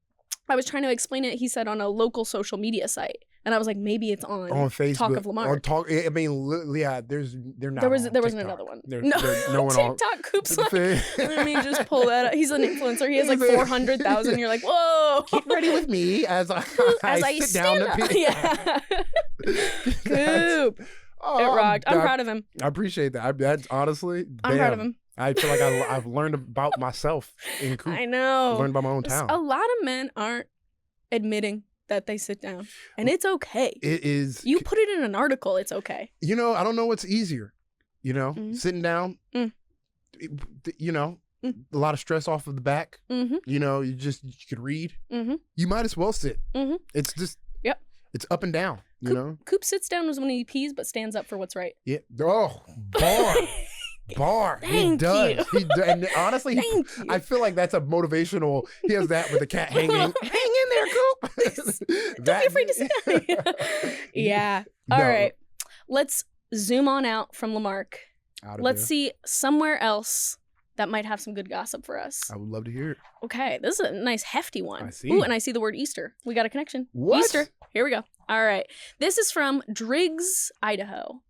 I was trying to explain it, he said on a local social media site. And I was like, maybe it's on Facebook. Talk of Lamarque. I mean, yeah, they're not. There wasn't another one. No one TikTok. Coop's like, let me just pull that up. He's an influencer. He has like 400,000. You're like, whoa. Get ready with me as I sit down to pee. Yeah. Coop. It rocked. I'm proud of him. I appreciate that. That's honestly, I'm proud of him. I feel like I've learned about myself in Coop. I know. I've learned about my own town. A lot of men aren't admitting that they sit down, and it's okay. It is. You put it in an article, it's okay. I don't know what's easier. Sitting down. Mm. A lot of stress off of the back. Mm-hmm. You could read. Mm-hmm. You might as well sit. Mm-hmm. It's just. Yep. It's up and down. Coop sits down when he pees, but stands up for what's right. Yeah. Oh, bar. Thank he does. you. He does. And honestly, I feel like that's a motivational. He has that with the cat hanging. Hang in there, Coop. Don't be afraid to say. Yeah. All right. Let's zoom on out from Lamarque. Let's see somewhere else that might have some good gossip for us. I would love to hear it. Okay, this is a nice hefty one. I see. Ooh, and I see the word Easter. We got a connection. What? Easter. Here we go. All right. This is from Driggs, Idaho.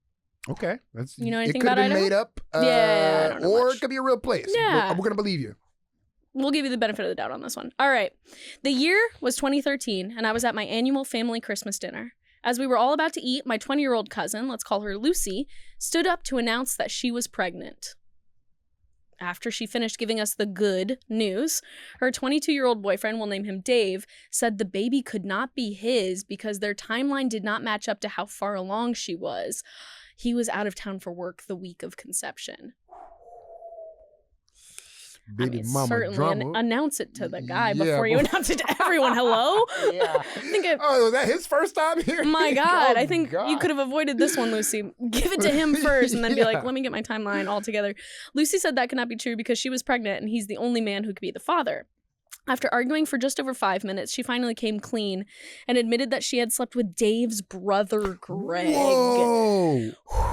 Okay. You know anything about Idaho? It could have been made up. Yeah, I don't know or much. It could be a real place. Yeah. We're going to believe you. We'll give you the benefit of the doubt on this one. All right. The year was 2013, and I was at my annual family Christmas dinner. As we were all about to eat, my 20-year-old cousin, let's call her Lucy, stood up to announce that she was pregnant. After she finished giving us the good news, her 22-year-old boyfriend, we'll name him Dave, said the baby could not be his because their timeline did not match up to how far along she was. He was out of town for work the week of conception. Baby mama certainly drama. Announce it to the guy before you announce it to everyone. Hello? Yeah. Was that his first time here? My God. I think you could have avoided this one, Lucy. Give it to him first and then be like, let me get my timeline all together. Lucy said that could not be true because she was pregnant and he's the only man who could be the father. After arguing for just over 5 minutes, she finally came clean and admitted that she had slept with Dave's brother, Greg,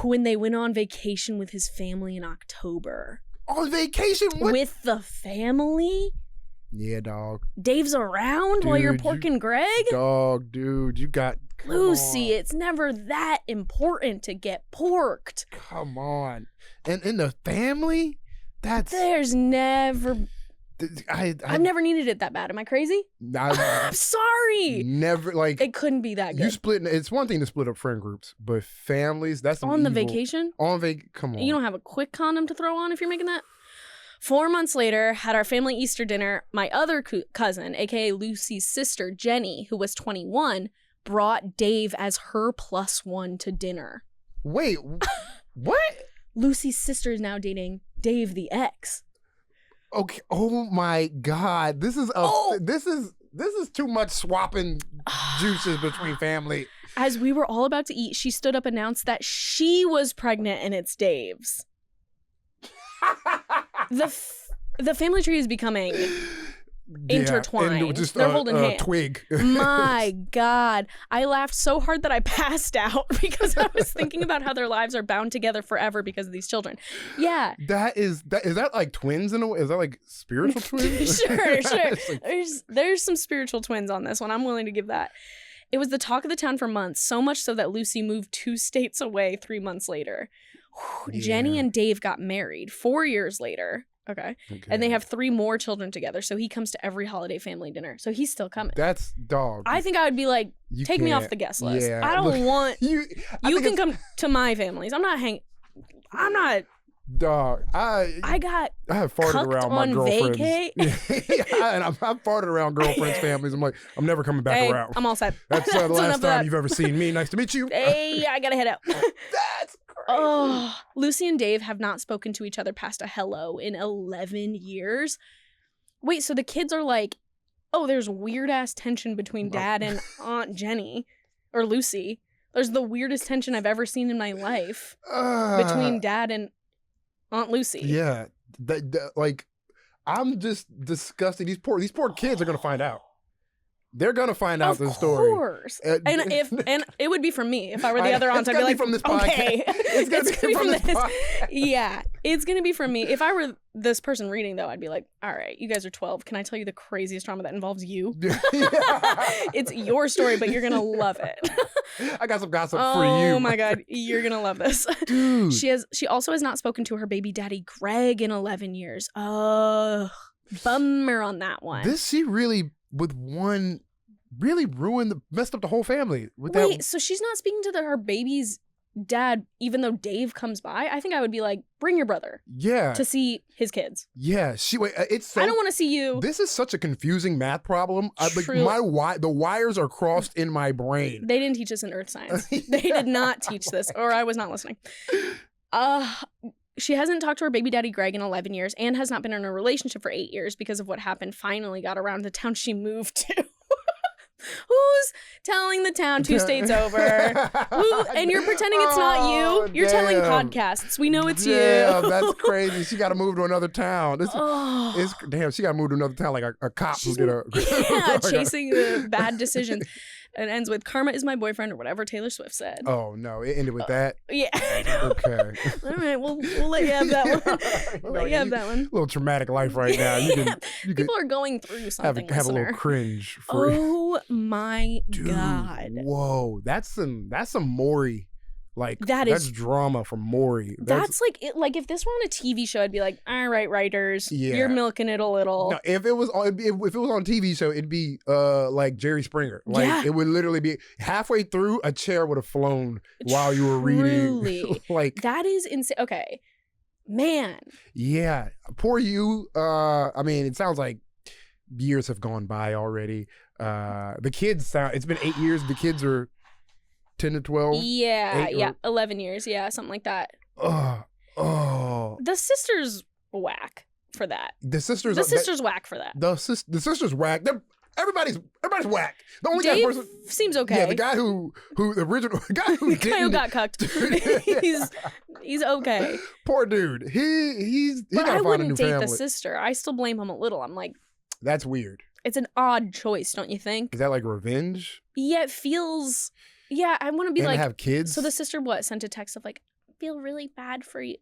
when they went on vacation with his family in October. On vacation? What? With the family? Yeah, dog. Dave's around while you're porking Greg? Dog, dude, you got... Lucy, it's never that important to get porked. Come on. And in the family? There's never... I've never needed it that bad. Am I crazy? I'm sorry. Never, like... It couldn't be that good. It's one thing to split up friend groups, but families, that's on the vacation? Come on. You don't have a quick condom to throw on if you're making that? 4 months later, at our family Easter dinner, my other cousin, aka Lucy's sister, Jenny, who was 21, brought Dave as her +1 to dinner. Wait, what? Lucy's sister is now dating Dave the ex. Okay. Oh my God. This is too much swapping juices between family. As we were all about to eat, she stood up and announced that she was pregnant and it's Dave's. The family tree is becoming intertwined. They're holding hands. Twig. My God. I laughed so hard that I passed out because I was thinking about how their lives are bound together forever because of these children. Yeah. Is that like twins in a way? Is that like spiritual twins? Sure. There's some spiritual twins on this one. I'm willing to give that. It was the talk of the town for months, so much so that Lucy moved 2 states away 3 months later. Yeah. Jenny and Dave got married 4 years later. Okay. And they have 3 more children together. So he comes to every holiday family dinner. So he's still coming. That's dog. I think I would be like, take me off the guest list. Yeah. I don't want you can come to my families. I'm not dog. I have farted around my girlfriends. And I've farted around girlfriends' families. I'm like, I'm never coming back around. I'm all set. That's the last time you've ever seen me. Nice to meet you. Hey, I gotta head out. That's crazy. Oh, Lucy and Dave have not spoken to each other past a hello in 11 years. Wait, so the kids are like, oh, there's weird ass tension between Dad and Aunt Jenny or Lucy. There's the weirdest tension I've ever seen in my life between Dad and Aunt Lucy. Yeah, like I'm just disgusted. These poor kids are gonna find out. They're gonna find out the story. Of course. And it would be from me if I were the other aunt. I'd be like, from this okay, it's gonna be from this. Yeah, it's gonna be from me. If I were this person reading, though, I'd be like, all right, you guys are 12. Can I tell you the craziest drama that involves you? It's your story, but you're gonna love it. I got some gossip for you. Oh my God, you're gonna love this. Dude. She also has not spoken to her baby daddy Greg in 11 years. Oh, bummer on that one. She really messed up the whole family. So she's not speaking to her baby's dad, even though Dave comes by? I think I would be like, bring your brother. Yeah. To see his kids. Yeah. I don't want to see you. This is such a confusing math problem. The wires are crossed in my brain. They didn't teach us in earth science. They did not teach this, or I was not listening. She hasn't talked to her baby daddy Greg in 11 years and has not been in a relationship for 8 years because of what happened finally got around the town she moved to. Who's telling the town 2 states over? And you're pretending it's not you. You're telling podcasts. We know it's you. That's crazy. She got to move to another town. Damn, she got to move to another town like a cop who did a... chasing the bad decisions. It ends with "Karma is my boyfriend" or whatever Taylor Swift said. Oh no, it ended with that. Yeah. Okay. All right, we'll let you have that one. We'll let you have that one. A little traumatic life right now. People are going through something. Have a little cringe. Oh my God. Whoa, that's some Maury. Like that's drama from Maury. That's like it. Like if this were on a TV show, I'd be like, all right, writers, you're milking it a little. No, if it was on a TV show, it'd be like Jerry Springer. Like it would literally be halfway through, a chair would have flown while you were reading. Like that is insane. Okay, man. Yeah, poor you. I mean, it sounds like years have gone by already. The kids it's been 8 years. The kids are 10 to 12? Yeah, 11 years. Yeah, something like that. The sisters whack for that. The sisters whack for that. The sisters whack. Everybody's whack. The only Dave person seems okay. Yeah, the guy who the original guy who got cucked. he's okay. Poor dude. He's but gotta I find a new wouldn't date family. the sister. I still blame him a little. I'm like, that's weird. It's an odd choice, don't you think? Is that like revenge? Yeah, it feels. Yeah, I want to be and like have kids. So the sister sent a text of like, feel really bad for you.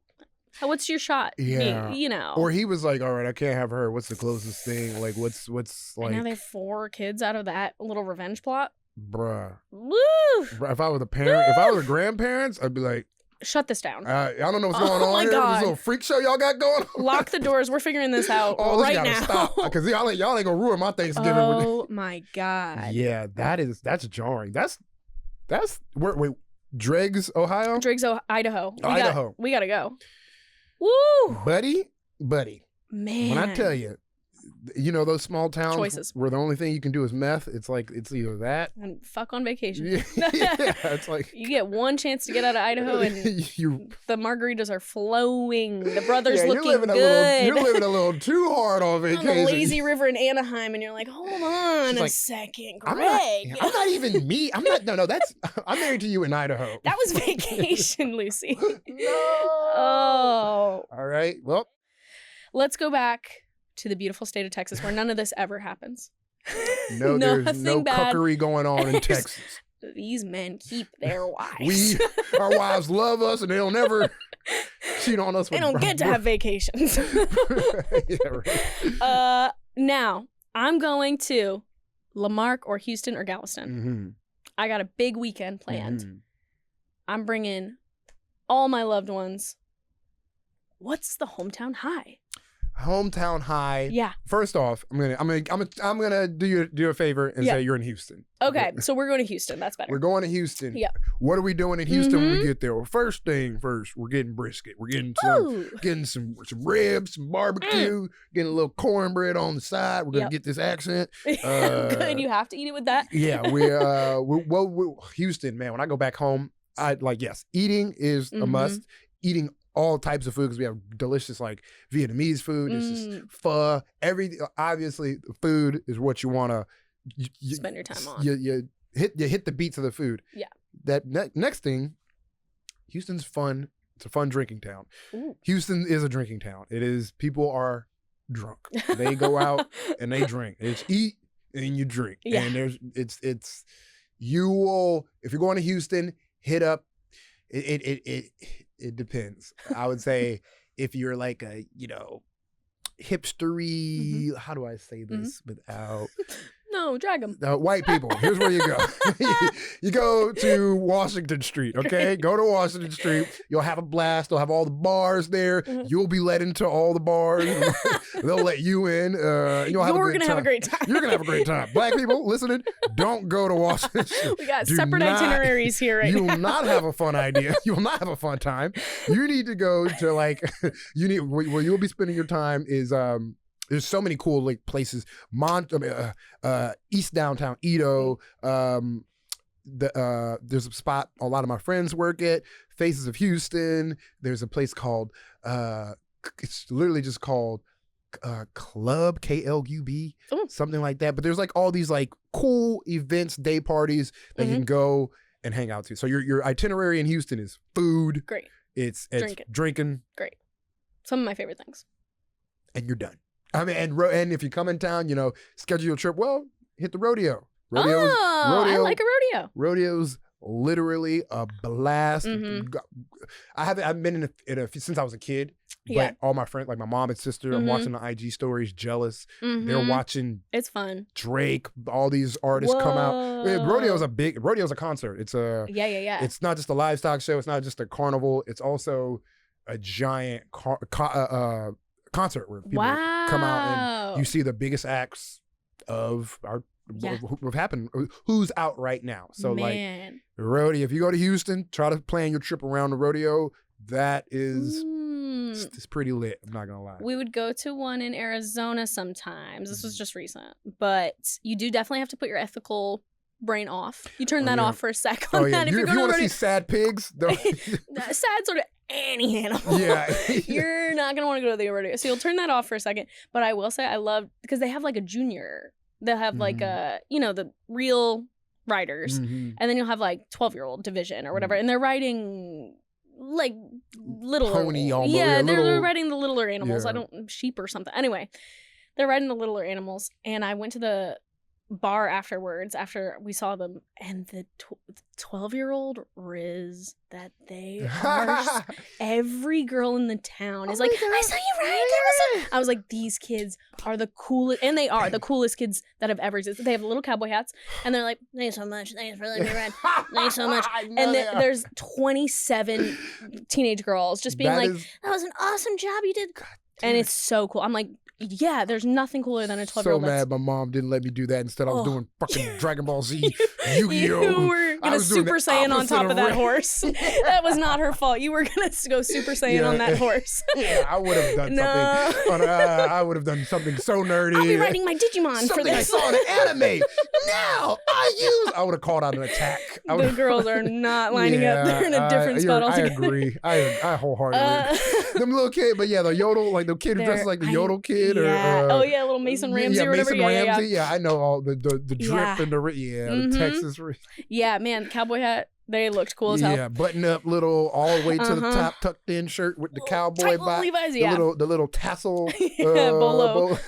What's your shot? Yeah, you know. Or he was like, all right, I can't have her. What's the closest thing? Like, what's like? And now they have 4 kids out of that little revenge plot. Bruh. Woo! If I were the parent, if I were the grandparents, I'd be like, shut this down. I don't know what's going on here. God. This little freak show y'all got going on. Lock the doors. We're figuring this out right now. Stop, because y'all ain't gonna ruin my Thanksgiving. Oh my God. Yeah, that's jarring. That's wait, Driggs, Ohio? Driggs, Idaho. We gotta go. Woo! Buddy. Man. When I tell you, those small towns choices where the only thing you can do is meth, it's like, it's either that. And fuck on vacation. Yeah, it's like. You get one chance to get out of Idaho and the margaritas are flowing. The brother's looking good. You're living a little too hard on vacation. On the lazy river in Anaheim, and you're like, hold on a second, Greg. I'm not even me. I'm married to you in Idaho. That was vacation, Lucy. No. Oh. All right, well. Let's go back to the beautiful state of Texas where none of this ever happens. No, there's no cookery going on in Texas. These men keep their wives. Our wives love us and they'll never cheat on us. They don't get to have vacations. Yeah, right. Now, I'm going to Marque or Houston or Galveston. Mm-hmm. I got a big weekend planned. Mm-hmm. I'm bringing all my loved ones. What's the hometown high? Hometown high. Yeah. First off, I'm gonna do you a favor and say you're in Houston. Okay, so we're going to Houston. That's better. We're going to Houston. Yeah. What are we doing in Houston when we get there? Well, first thing first, we're getting brisket. We're getting some ribs, some barbecue, getting a little cornbread on the side. We're gonna get this accent. Good. You have to eat it with that. Yeah. We're Houston, man. When I go back home, eating is a must. Eating all types of food because we have delicious like Vietnamese food. There's just pho. Obviously, food is what you want to spend your time on. You hit the beats of the food. Yeah. That next thing, Houston's fun. It's a fun drinking town. Ooh. Houston is a drinking town. It is. People are drunk. They go out and they drink. It's eat and you drink. Yeah. And it's you will, if you're going to Houston, hit up. It depends. I would say if you're like a, hipstery, how do I say this without... No, drag them. White people. Here's where you go. You go to Washington Street, okay? Go to Washington Street. You'll have a blast. They'll have all the bars there. You'll be led into all the bars. They'll let you in. You're going to have a great time. You're going to have a great time. Black people, listening, don't go to Washington Street. We got separate itineraries here right now. You will not have a fun idea. You will not have a fun time. You need to go to where you'll be spending your time is... There's so many cool places. East downtown Idaho. There's a spot a lot of my friends work at. Faces of Houston. There's a place called. It's literally just called Club, KLUB, something like that. But there's like all these like cool events, day parties that you can go and hang out to. So your itinerary in Houston is food. Great. It's drinking. Great. Some of my favorite things. And you're done. I mean, and if you come in town, schedule your trip. Well, hit the rodeo. I like a rodeo. Rodeo's literally a blast. I haven't been in it since I was a kid. But all my friends, like my mom and sister, I'm watching the IG stories, jealous. They're watching. It's fun. Drake, all these artists come out. Rodeo's a concert. It's a It's not just a livestock show. It's not just a carnival. It's also a giant concert where people come out and you see the biggest acts of who've happened, who's out right now. So like the rodeo, if you go to Houston, try to plan your trip around the rodeo. That is it's pretty lit. I'm not gonna lie. We would go to one in Arizona sometimes. This was just recent, but you do definitely have to put your ethical brain off. You turn that off for a sec on that. If you want to see sad pigs, sad sort of any animal. You're not gonna want to go to the rodeo, so you'll turn that off for a second. But I will say I love because they have like a junior. They'll have like a the real riders, and then you'll have like 12-year-old division or whatever, and they're riding like little pony almost. They're riding the littler animals. Sheep or something. Anyway, they're riding the littler animals, and I went to the bar afterwards after we saw them, and the 12-year-old Riz that they are. Every girl in the town is like, I saw you ride. I was like, these kids are the coolest, and they are the coolest kids that have ever existed. They have little cowboy hats, and they're like, thanks so much, thanks for letting me ride, thanks so much. And there's 27 teenage girls just being that was an awesome job you did. And it's so cool. I'm like, yeah, there's nothing cooler than a 12-year-old. So mad my mom didn't let me do that. Instead, I was doing fucking Dragon Ball Z, Yu-Gi-Oh! You were going to Super Saiyan on top of that horse. That was not her fault. You were going to go Super Saiyan on that horse. I would have done something. I would have done something so nerdy. I'll be riding my Digimon for this. I saw in an anime. Now I would have called out an attack. The girls are not lining up. They're in a different spot altogether. I agree. I wholeheartedly. Them little kids, but the yodel, like the kid who dresses like the yodel kid. Little Mason Ramsey or whatever. Mason Ramsey. Yeah, I know all the drip and the Texas. Yeah, man, the cowboy hat. They looked cool as hell. Yeah, button up little all the way to the top, tucked in shirt with the cowboy bot. Levi's, the little tassel. Bolo.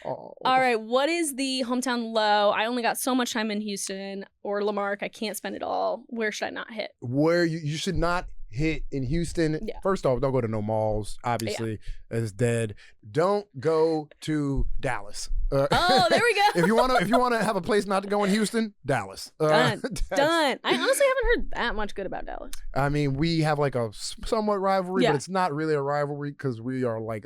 All right, what is the hometown low? I only got so much time in Houston or Lamarque. I can't spend it all. Where should I not hit? Where you should not hit in Houston. First off, don't go to no malls. Obviously, it's dead. Don't go to Dallas. There we go. If you want to have a place not to go in Houston, Dallas. Done. I honestly haven't heard that much good about Dallas. I mean, we have like a somewhat rivalry, but it's not really a rivalry because we are like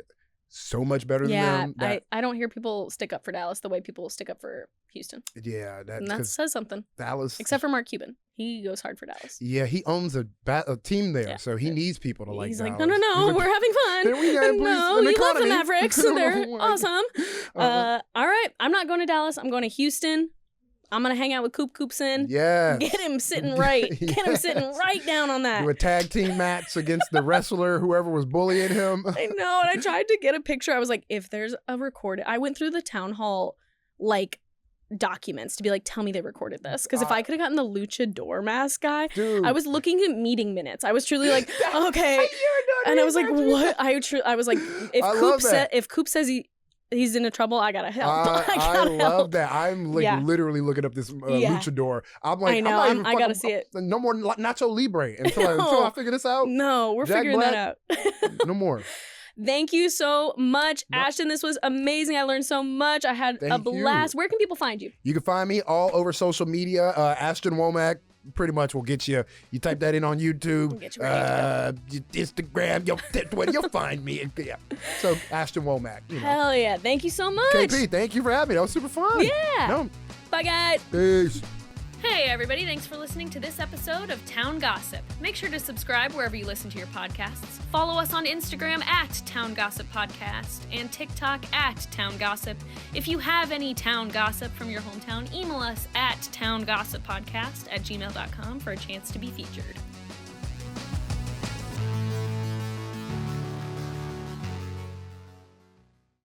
so much better than them. I don't hear people stick up for Dallas the way people stick up for Houston. Yeah, that says something. Dallas, except for Mark Cuban, he goes hard for Dallas. Yeah, he owns a team there, so he needs people to like. He's Dallas. like, no, we're having fun. No, you love the Mavericks. They're awesome. All right, I'm not going to Dallas. I'm going to Houston. I'm going to hang out with Coopson. Yeah. Get him sitting right. Get him sitting right down on that. Do a tag team match against the wrestler, whoever was bullying him. I know. And I tried to get a picture. I was like, if there's a recorded. I went through the town hall, documents to be like, tell me they recorded this. Because if I could have gotten the luchador mask guy, dude. I was looking at meeting minutes. I was truly like, okay. And I was like, what? I was like, if Coop says he's into trouble, I gotta help. I love that. I'm literally looking up this luchador. I'm like, I know. I gotta see it. No more Nacho Libre until I figure this out. No, we're figuring that out. No more. Thank you so much, Ashton. This was amazing. I learned so much. I had a blast. Where can people find you? You can find me all over social media. Ashton Womack pretty much will get you. You type that in on YouTube, Instagram, Twitter, you'll find me. Yeah. So Ashton Womack. Hell yeah. Thank you so much. KP, thank you for having me. That was super fun. Yeah. Bye, guys. Peace. Hey, everybody. Thanks for listening to this episode of Town Gossip. Make sure to subscribe wherever you listen to your podcasts. Follow us on Instagram at Town Gossip Podcast and TikTok at Town Gossip. If you have any town gossip from your hometown, email us at towngossippodcast@gmail.com for a chance to be featured.